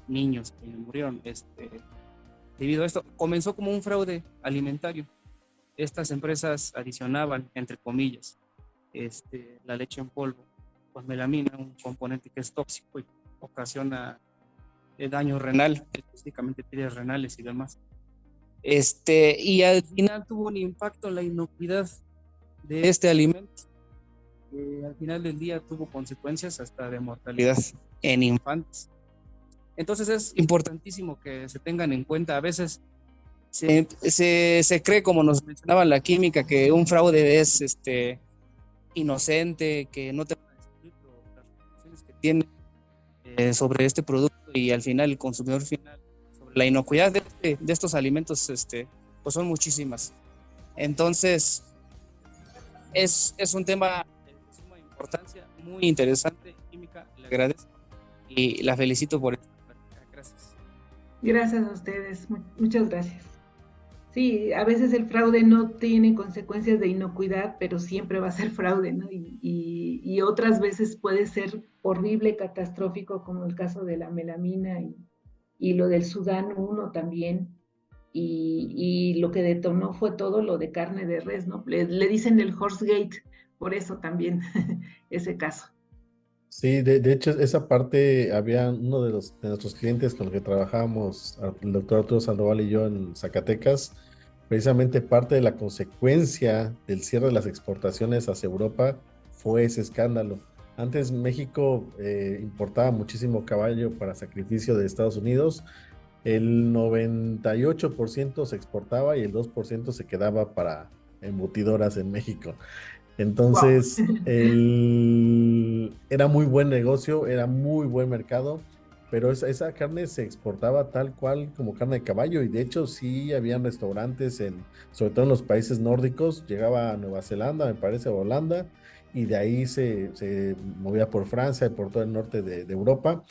niños que murieron debido a esto. Comenzó como un fraude alimentario. Estas empresas adicionaban, entre comillas, la leche en polvo con melamina, un componente que es tóxico y ocasiona daño renal, específicamente pérdidas renales y demás. Y al final tuvo un impacto en la inocuidad de este alimento. Al final del día tuvo consecuencias hasta de mortalidad en infantes. Entonces es importantísimo que se tengan en cuenta. A veces se cree, como nos mencionaba la Química, que un fraude es inocente, que no te van a descubrir las repercusiones que tiene sobre este producto, y al final el consumidor final, sobre la inocuidad de estos alimentos, pues son muchísimas. Entonces es un tema de suma importancia, muy interesante. Química, le agradezco y la felicito por esta plática. Gracias. Gracias a ustedes, muchas gracias. Sí, a veces el fraude no tiene consecuencias de inocuidad, pero siempre va a ser fraude, ¿no? Y otras veces puede ser horrible, catastrófico, como el caso de la melamina y lo del Sudán 1 también. Y lo que detonó fue todo lo de carne de res, ¿no? Le dicen el Horsegate, por eso también ese caso. Sí, de hecho, esa parte había uno de nuestros clientes con los que trabajábamos, el doctor Arturo Sandoval y yo en Zacatecas, precisamente parte de la consecuencia del cierre de las exportaciones hacia Europa fue ese escándalo. Antes México importaba muchísimo caballo para sacrificio de Estados Unidos, el 98% se exportaba y el 2% se quedaba para embutidoras en México. Wow. Entonces, era muy buen negocio, era muy buen mercado, pero esa carne se exportaba tal cual como carne de caballo, y de hecho sí habían restaurantes sobre todo en los países nórdicos, llegaba a Nueva Zelanda, me parece, a Holanda, y de ahí se movía por Francia y por todo el norte de Europa.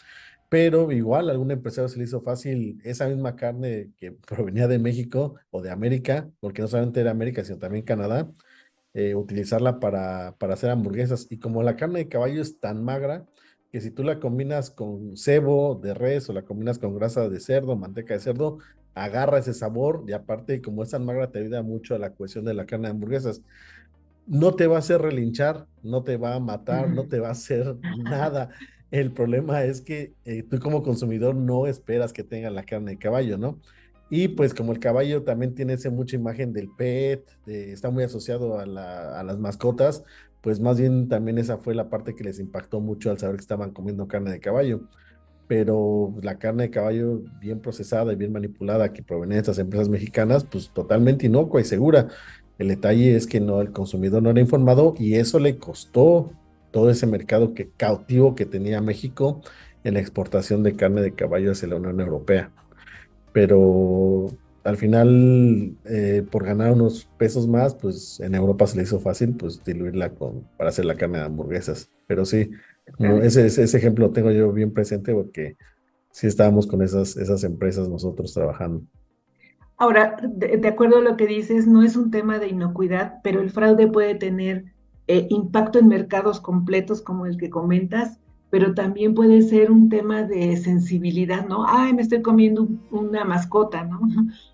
Pero igual a algún empresario se le hizo fácil esa misma carne que provenía de México o de América, porque no solamente era América, sino también Canadá, utilizarla para hacer hamburguesas. Y como la carne de caballo es tan magra, que si tú la combinas con cebo de res o la combinas con grasa de cerdo, manteca de cerdo, agarra ese sabor, y aparte como es tan magra te ayuda mucho a la cohesión de la carne de hamburguesas. No te va a hacer relinchar, no te va a matar, no te va a hacer nada. El problema es que tú como consumidor no esperas que tenga la carne de caballo, ¿no? Y pues como el caballo también tiene esa mucha imagen del pet, está muy asociado a las mascotas, pues más bien también esa fue la parte que les impactó mucho al saber que estaban comiendo carne de caballo. Pero la carne de caballo bien procesada y bien manipulada que proviene de estas empresas mexicanas, pues totalmente inocua y segura. El detalle es que no, el consumidor no era informado y eso le costó todo ese mercado cautivo que tenía México en la exportación de carne de caballo hacia la Unión Europea. Pero al final, por ganar unos pesos más, pues en Europa se le hizo fácil pues diluirla para hacer la carne de hamburguesas. Pero sí, ese ejemplo lo tengo yo bien presente porque sí estábamos con esas empresas nosotros trabajando. Ahora, de acuerdo a lo que dices, no es un tema de inocuidad, pero el fraude puede tener impacto en mercados completos como el que comentas, pero también puede ser un tema de sensibilidad, ¿no? Ay, me estoy comiendo una mascota, ¿no?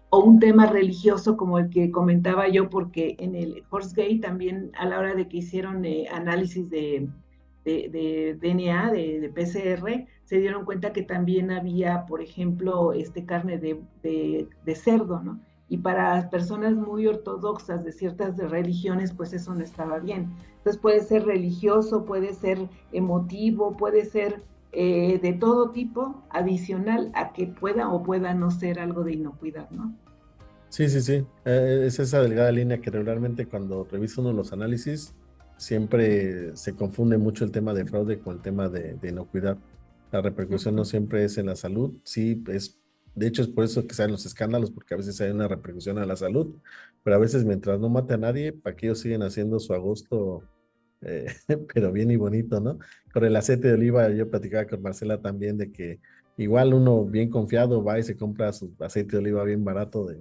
O un tema religioso como el que comentaba yo, porque en el Horse también a la hora de que hicieron análisis de DNA, de PCR, se dieron cuenta que también había, por ejemplo, carne de cerdo, ¿no? Y para personas muy ortodoxas de ciertas religiones, pues eso no estaba bien. Entonces puede ser religioso, puede ser emotivo, puede ser de todo tipo, adicional a que pueda o pueda no ser algo de inocuidad, ¿no? Sí, sí, sí. Es esa delgada línea que regularmente cuando revisa uno los análisis, siempre se confunde mucho el tema de fraude con el tema de inocuidad. La repercusión no siempre es en la salud, sí, de hecho es por eso que salen los escándalos, porque a veces hay una repercusión a la salud, pero a veces mientras no mate a nadie, para que ellos siguen haciendo su agosto, eh, pero bien y bonito, ¿no? Con el aceite de oliva, yo platicaba con Marcela también de que igual uno bien confiado va y se compra su aceite de oliva bien barato de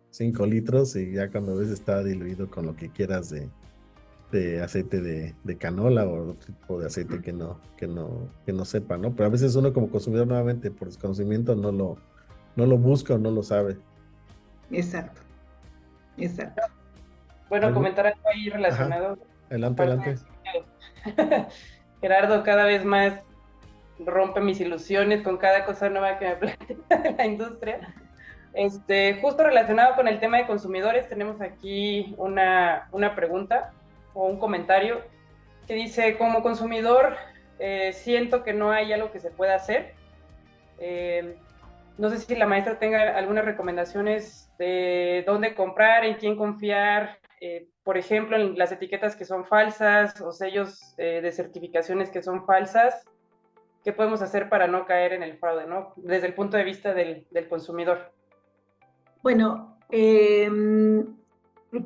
5 litros y ya cuando ves está diluido con lo que quieras de aceite de canola o otro tipo de aceite que no sepa, ¿no? Pero a veces uno como consumidor nuevamente por desconocimiento no lo busca o no lo sabe. Exacto, exacto. Bueno, comentar algo ahí Ajá, relacionado. adelante, adelante. Gerardo cada vez más rompe mis ilusiones con cada cosa nueva que me plantea de la industria. Justo relacionado con el tema de consumidores, tenemos aquí una pregunta o un comentario que dice, como consumidor, siento que no hay algo que se pueda hacer. No sé si la maestra tenga algunas recomendaciones de dónde comprar, en quién confiar, por ejemplo, en las etiquetas que son falsas o sellos de certificaciones que son falsas. ¿Qué podemos hacer para no caer en el fraude, ¿no? Desde el punto de vista del consumidor. Bueno,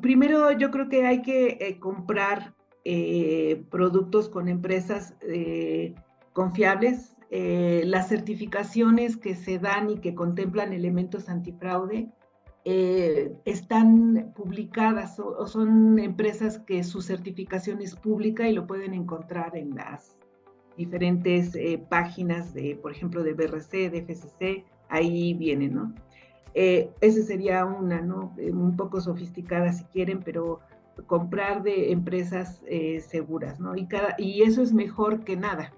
primero yo creo que hay que comprar productos con empresas confiables. Las certificaciones que se dan y que contemplan elementos antifraude están publicadas o son empresas que su certificación es pública y lo pueden encontrar en las diferentes páginas de, por ejemplo, de BRC, de FCC, ahí viene, ¿no? Esa sería una, ¿no? Un poco sofisticada si quieren, pero comprar de empresas seguras, ¿no? Y eso es mejor que nada.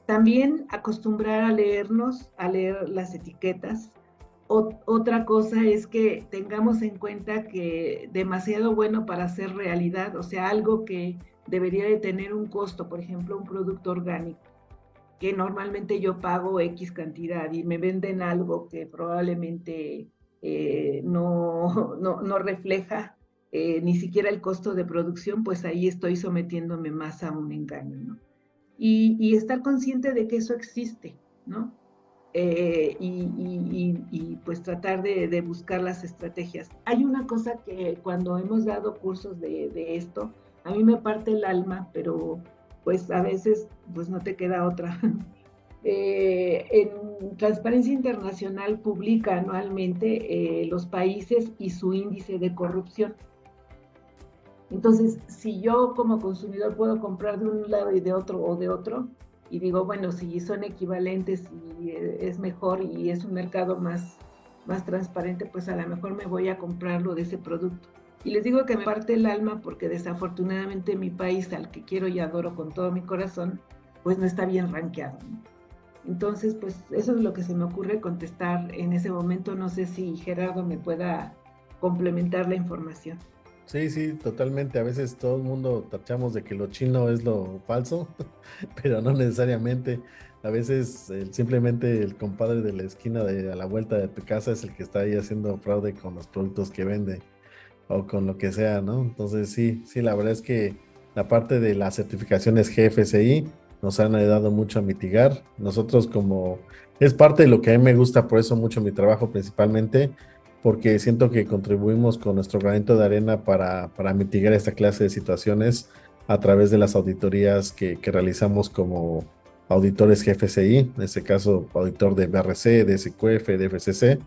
También acostumbrar a leer las etiquetas. Otra cosa es que tengamos en cuenta que demasiado bueno para ser realidad, o sea, algo que debería de tener un costo, por ejemplo, un producto orgánico, que normalmente yo pago X cantidad y me venden algo que probablemente no refleja ni siquiera el costo de producción, pues ahí estoy sometiéndome más a un engaño, ¿no? Y estar consciente de que eso existe, ¿no? Y pues tratar de buscar las estrategias. Hay una cosa que cuando hemos dado cursos de esto, a mí me parte el alma, pero pues a veces pues no te queda otra. En Transparencia Internacional publica anualmente los países y su índice de corrupción. Entonces, si yo como consumidor puedo comprar de un lado y de otro o de otro, y digo, bueno, si son equivalentes y es mejor y es un mercado más transparente, pues a lo mejor me voy a comprarlo de ese producto. Y les digo que me parte el alma porque desafortunadamente mi país, al que quiero y adoro con todo mi corazón, pues no está bien rankeado, ¿no? Entonces, pues eso es lo que se me ocurre contestar en ese momento. No sé si Gerardo me pueda complementar la información. Sí, sí, totalmente. A veces todo el mundo tachamos de que lo chino es lo falso, pero no necesariamente. A veces simplemente el compadre de la esquina a la vuelta de tu casa es el que está ahí haciendo fraude con los productos que vende o con lo que sea, ¿no? Entonces sí, sí, la verdad es que la parte de las certificaciones GFSI nos han ayudado mucho a mitigar. Nosotros como es parte de lo que a mí me gusta, por eso mucho mi trabajo principalmente, porque siento que contribuimos con nuestro granito de arena para mitigar esta clase de situaciones a través de las auditorías que realizamos como auditores GFSI, en este caso auditor de BRC, de SQF, de FCC.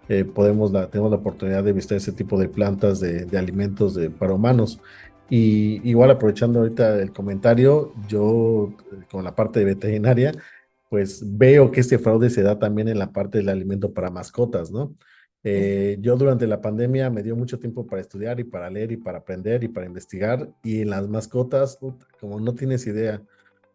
Tenemos la oportunidad de visitar ese tipo de plantas de alimentos para humanos. Y igual aprovechando ahorita el comentario, yo con la parte de veterinaria, pues veo que este fraude se da también en la parte del alimento para mascotas, ¿no? Yo durante la pandemia me dio mucho tiempo para estudiar y para leer y para aprender y para investigar, y en las mascotas, como no tienes idea,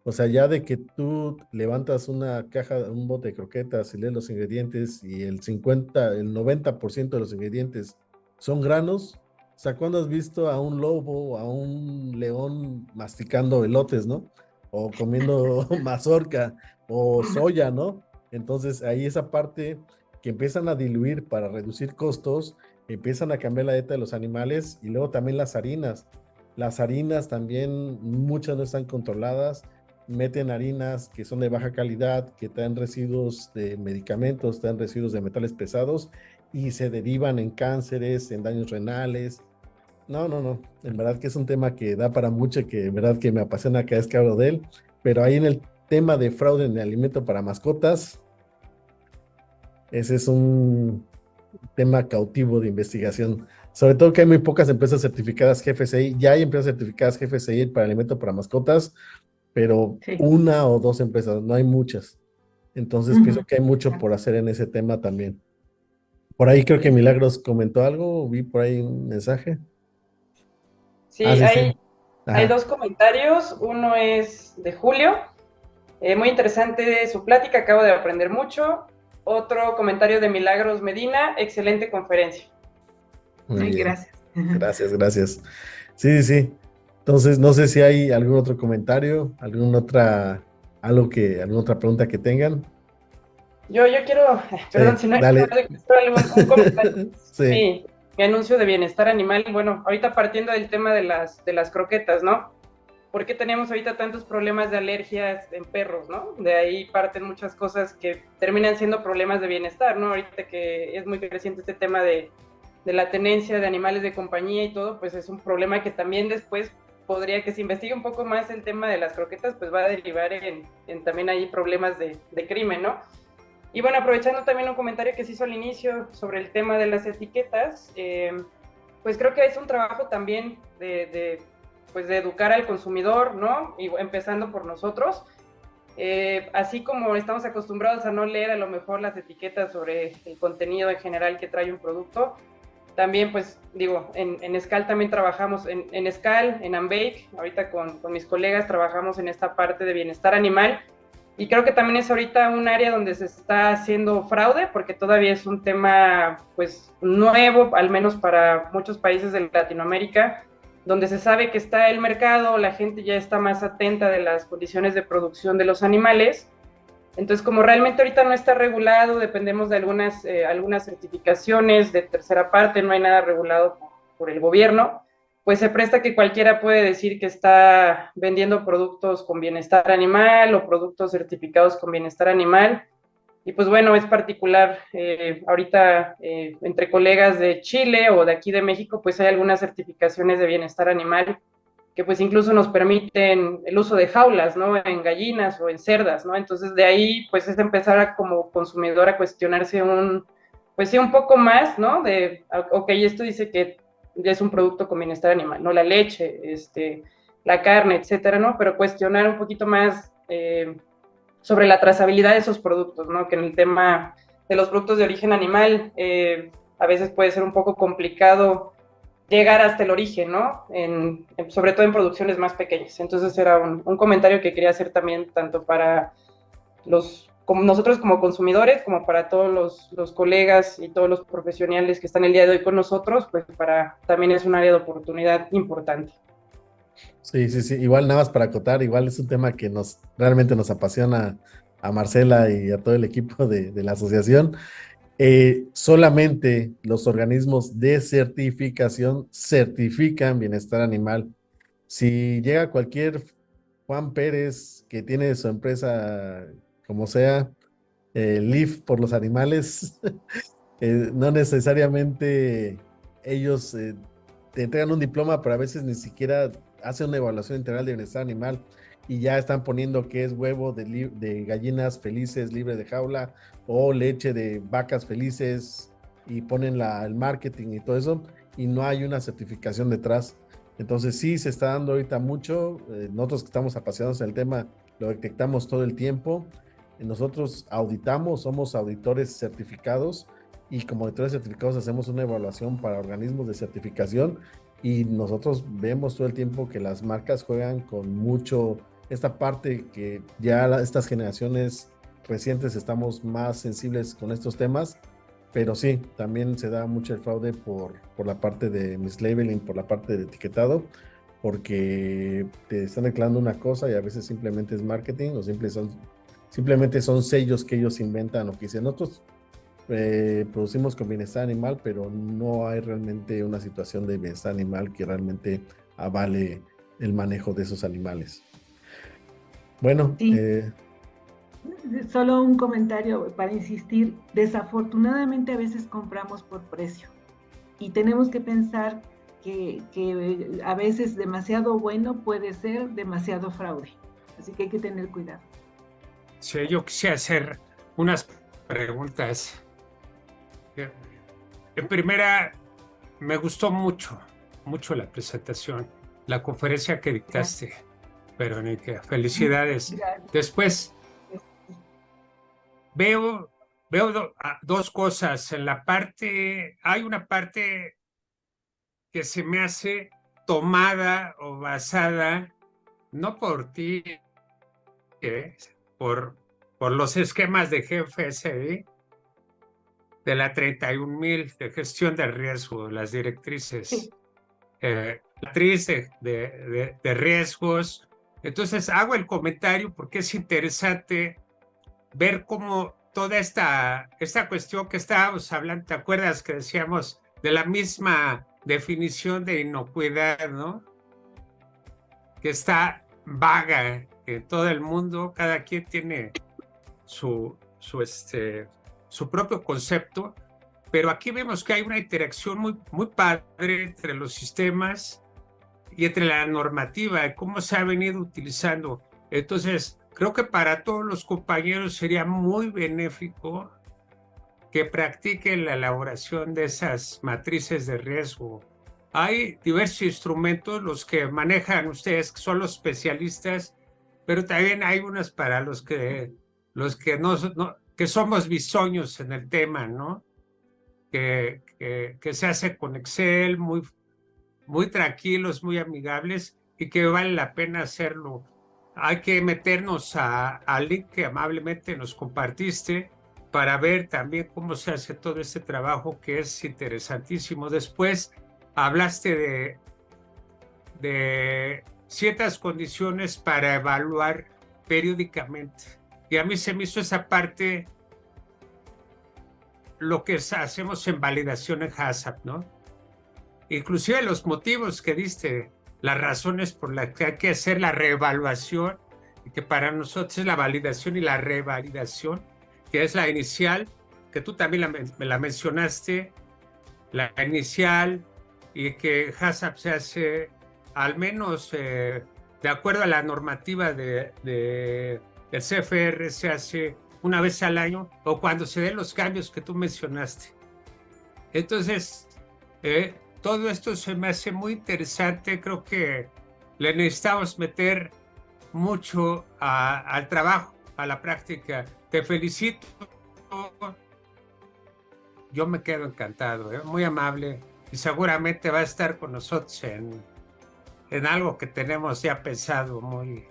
o sea, ya de que tú levantas una caja, un bote de croquetas y lees los ingredientes y el 90% de los ingredientes son granos. O sea, ¿cuándo has visto a un lobo, a un león masticando elotes, ¿no? O comiendo mazorca o soya, ¿no? Entonces ahí esa parte que empiezan a diluir para reducir costos, empiezan a cambiar la dieta de los animales, y luego también las harinas. Las harinas también, muchas no están controladas, meten harinas que son de baja calidad, que traen residuos de medicamentos, traen residuos de metales pesados y se derivan en cánceres, en daños renales. No, no, no. En verdad que es un tema que da para mucho, que en verdad que me apasiona cada vez que hablo de él. Pero ahí en el tema de fraude en el alimento para mascotas, ese es un tema cautivo de investigación. Sobre todo que hay muy pocas empresas certificadas GFSI. Ya hay empresas certificadas GFSI para alimento para mascotas, pero Sí. una o dos empresas, no hay muchas. Entonces pienso que hay mucho por hacer en ese tema también. Por ahí creo que Milagros comentó algo, vi por ahí un mensaje. Sí, Sí, sí. hay Ajá. dos comentarios. Uno es de Julio. Muy interesante su plática, acabo de aprender mucho. Otro comentario de Milagros Medina, excelente conferencia. Muy Ay, bien. gracias. Gracias, gracias. Sí, sí, sí. Entonces, no sé si hay algún otro comentario, alguna otra pregunta que tengan. Yo quiero, perdón Sí, si no hay dale. un comentario. Sí. Mi anuncio de bienestar animal. Bueno, ahorita partiendo del tema de las croquetas, ¿no? ¿Por qué tenemos ahorita tantos problemas de alergias en perros, ¿no? De ahí parten muchas cosas que terminan siendo problemas de bienestar, ¿no? Ahorita que es muy creciente este tema de la tenencia de animales de compañía y todo, pues es un problema que también después podría que se investigue un poco más el tema de las croquetas, pues va a derivar en también ahí problemas de crimen, ¿no? Y bueno, aprovechando también un comentario que se hizo al inicio sobre el tema de las etiquetas, pues creo que es un trabajo también pues de educar al consumidor, ¿no? Y empezando por nosotros. Así como estamos acostumbrados a no leer a lo mejor las etiquetas sobre el contenido en general que trae un producto, también pues digo, en SCAL también trabajamos, en SCAL, en Ambake, ahorita con mis colegas trabajamos en esta parte de bienestar animal, y creo que también es ahorita un área donde se está haciendo fraude, porque todavía es un tema pues nuevo, al menos para muchos países de Latinoamérica, donde se sabe que está el mercado, la gente ya está más atenta de las condiciones de producción de los animales. Entonces, como realmente ahorita no está regulado, dependemos de algunas certificaciones de tercera parte, no hay nada regulado por el gobierno, pues se presta que cualquiera puede decir que está vendiendo productos con bienestar animal o productos certificados con bienestar animal. Y pues bueno, es particular, ahorita entre colegas de Chile o de aquí de México, pues hay algunas certificaciones de bienestar animal que pues incluso nos permiten el uso de jaulas, ¿no? En gallinas o en cerdas, ¿no? Entonces de ahí pues es empezar a, como consumidor a cuestionarse pues sí, un poco más, ¿no? De, ok, esto dice que es un producto con bienestar animal, ¿no? La leche, la carne, etcétera, ¿no? Pero cuestionar un poquito más sobre la trazabilidad de esos productos, ¿no? Que en el tema de los productos de origen animal a veces puede ser un poco complicado llegar hasta el origen, ¿no? Sobre todo en producciones más pequeñas. Entonces era un comentario que quería hacer también tanto para como nosotros como consumidores, como para todos los colegas y todos los profesionales que están el día de hoy con nosotros, pues también es un área de oportunidad importante. Sí, sí, sí. Igual nada más para acotar, igual es un tema que realmente nos apasiona a Marcela y a todo el equipo de la asociación. Solamente los organismos de certificación certifican bienestar animal. Si llega cualquier Juan Pérez que tiene su empresa, como sea, Live por los animales, no necesariamente ellos te entregan un diploma, pero a veces ni siquiera hacen una evaluación integral de bienestar animal y ya están poniendo que es huevo de gallinas felices libre de jaula o leche de vacas felices y ponen el marketing y todo eso y no hay una certificación detrás. Entonces sí se está dando ahorita mucho. Nosotros que estamos apasionados en el tema lo detectamos todo el tiempo. Nosotros auditamos, somos auditores certificados y como auditores certificados hacemos una evaluación para organismos de certificación y nosotros vemos todo el tiempo que las marcas juegan con mucho esta parte que ya estas generaciones recientes estamos más sensibles con estos temas, pero sí, también se da mucho el fraude por la parte de mislabeling, por la parte de etiquetado, porque te están declarando una cosa y a veces simplemente es marketing o simplemente son sellos que ellos inventan o que dicen nosotros producimos con bienestar animal, pero no hay realmente una situación de bienestar animal que realmente avale el manejo de esos animales. Bueno, sí. Solo un comentario para insistir. Desafortunadamente a veces compramos por precio y tenemos que pensar que a veces demasiado bueno puede ser demasiado fraude. Así que hay que tener cuidado. Sí, yo quisiera hacer unas preguntas. En primera, me gustó mucho la presentación, la conferencia que dictaste, Verónica. Felicidades. Gracias. Después, veo dos cosas. Hay una parte que se me hace tomada o basada, no por ti, por los esquemas de GFSI, de la 31,000 de gestión del riesgo, las directrices, Sí. La matriz de riesgos. Entonces hago el comentario porque es interesante ver cómo toda esta cuestión que estábamos hablando, ¿te acuerdas que decíamos de la misma definición de inocuidad, ¿no? Que está vaga en todo el mundo, cada quien tiene su propio concepto, pero aquí vemos que hay una interacción muy padre entre los sistemas y entre la normativa, cómo se ha venido utilizando. Entonces, creo que para todos los compañeros sería muy benéfico que practiquen la elaboración de esas matrices de riesgo. Hay diversos instrumentos, los que manejan ustedes, que son los especialistas, pero también hay unas para los que que somos bisoños en el tema, ¿no? Que se hace con Excel, muy tranquilos, muy amigables y que vale la pena hacerlo. Hay que meternos al link que amablemente nos compartiste para ver también cómo se hace todo este trabajo que es interesantísimo. Después hablaste de ciertas condiciones para evaluar periódicamente. Y a mí se me hizo esa parte lo que hacemos en validación en HACCP, ¿no? Inclusive los motivos que diste, las razones por las que hay que hacer la reevaluación, y que para nosotros es la validación y la revalidación, que es la inicial, que tú también me la mencionaste, la inicial, y que HACCP se hace al menos de acuerdo a la normativa del CFR, se hace una vez al año o cuando se den los cambios que tú mencionaste. Entonces, todo esto se me hace muy interesante. Creo que le necesitamos meter mucho al trabajo, a la práctica. Te felicito. Yo me quedo encantado, muy amable. y seguramente va a estar con nosotros en algo que tenemos ya pensado muy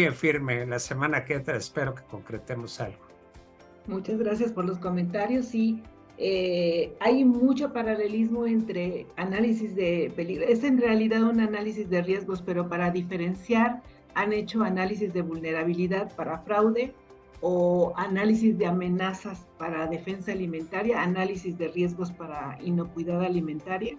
en firme. La semana que entra espero que concretemos algo. Muchas gracias por los comentarios. Sí, hay mucho paralelismo entre análisis de peligro. Es en realidad un análisis de riesgos, pero para diferenciar han hecho análisis de vulnerabilidad para fraude o análisis de amenazas para defensa alimentaria, análisis de riesgos para inocuidad alimentaria.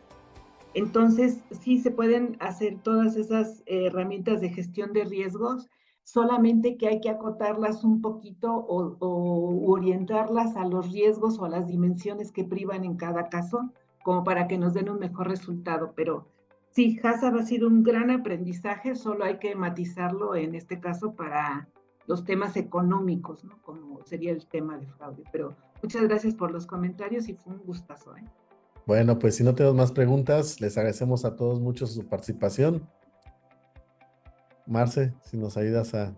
Entonces, sí se pueden hacer todas esas herramientas de gestión de riesgos, solamente que hay que acotarlas un poquito o orientarlas a los riesgos o a las dimensiones que privan en cada caso, como para que nos den un mejor resultado. Pero sí, HACCP ha sido un gran aprendizaje, solo hay que matizarlo en este caso para los temas económicos, ¿no? Como sería el tema de fraude. Pero muchas gracias por los comentarios y fue un gustazo, ¿eh? Bueno, pues si no tenemos más preguntas, les agradecemos a todos mucho su participación. Marce, si nos ayudas a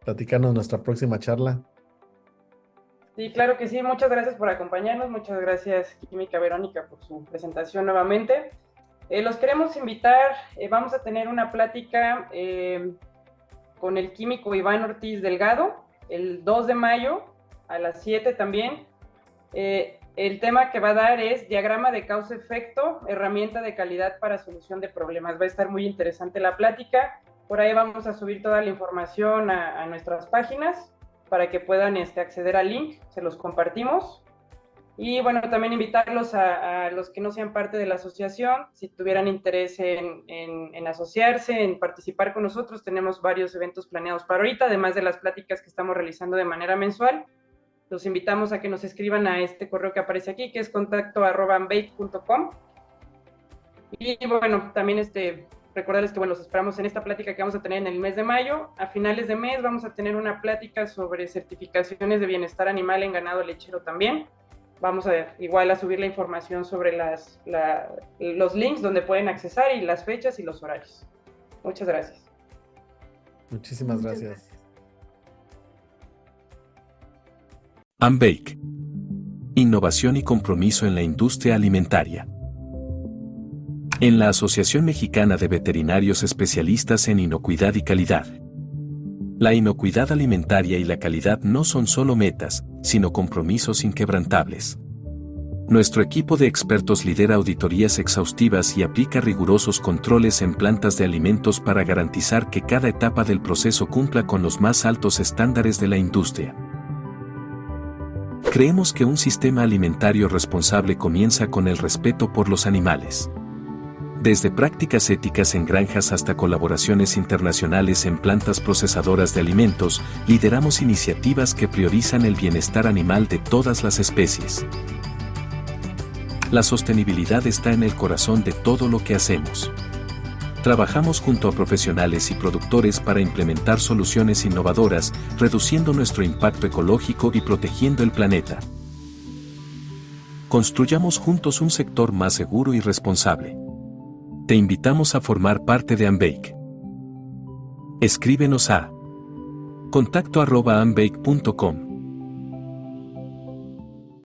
platicarnos nuestra próxima charla. Sí, claro que sí. Muchas gracias por acompañarnos. Muchas gracias, Química Verónica, por su presentación nuevamente. Los queremos invitar. Vamos a tener una plática con el químico Iván Ortiz Delgado el 2 de mayo a las 7 también. El tema que va a dar es diagrama de causa-efecto, herramienta de calidad para solución de problemas. Va a estar muy interesante la plática. Por ahí vamos a subir toda la información a nuestras páginas para que puedan acceder al link, se los compartimos. Y bueno, también invitarlos a los que no sean parte de la asociación, si tuvieran interés en asociarse, en participar con nosotros, tenemos varios eventos planeados para ahorita, además de las pláticas que estamos realizando de manera mensual. Los invitamos a que nos escriban a este correo que aparece aquí, que es contacto@ambake.com. Y bueno, también recordarles que bueno, los esperamos en esta plática que vamos a tener en el mes de mayo. A finales de mes vamos a tener una plática sobre certificaciones de bienestar animal en ganado lechero también. Vamos igual a subir la información sobre los links donde pueden accesar y las fechas y los horarios. Muchas gracias. Muchísimas gracias. Ambake. Innovación y compromiso en la industria alimentaria. En la Asociación Mexicana de Veterinarios Especialistas en Inocuidad y Calidad. La inocuidad alimentaria y la calidad no son solo metas, sino compromisos inquebrantables. Nuestro equipo de expertos lidera auditorías exhaustivas y aplica rigurosos controles en plantas de alimentos para garantizar que cada etapa del proceso cumpla con los más altos estándares de la industria. Creemos que un sistema alimentario responsable comienza con el respeto por los animales. Desde prácticas éticas en granjas hasta colaboraciones internacionales en plantas procesadoras de alimentos, lideramos iniciativas que priorizan el bienestar animal de todas las especies. La sostenibilidad está en el corazón de todo lo que hacemos. Trabajamos junto a profesionales y productores para implementar soluciones innovadoras, reduciendo nuestro impacto ecológico y protegiendo el planeta. Construyamos juntos un sector más seguro y responsable. Te invitamos a formar parte de Ambake. Escríbenos a contacto@ambake.com.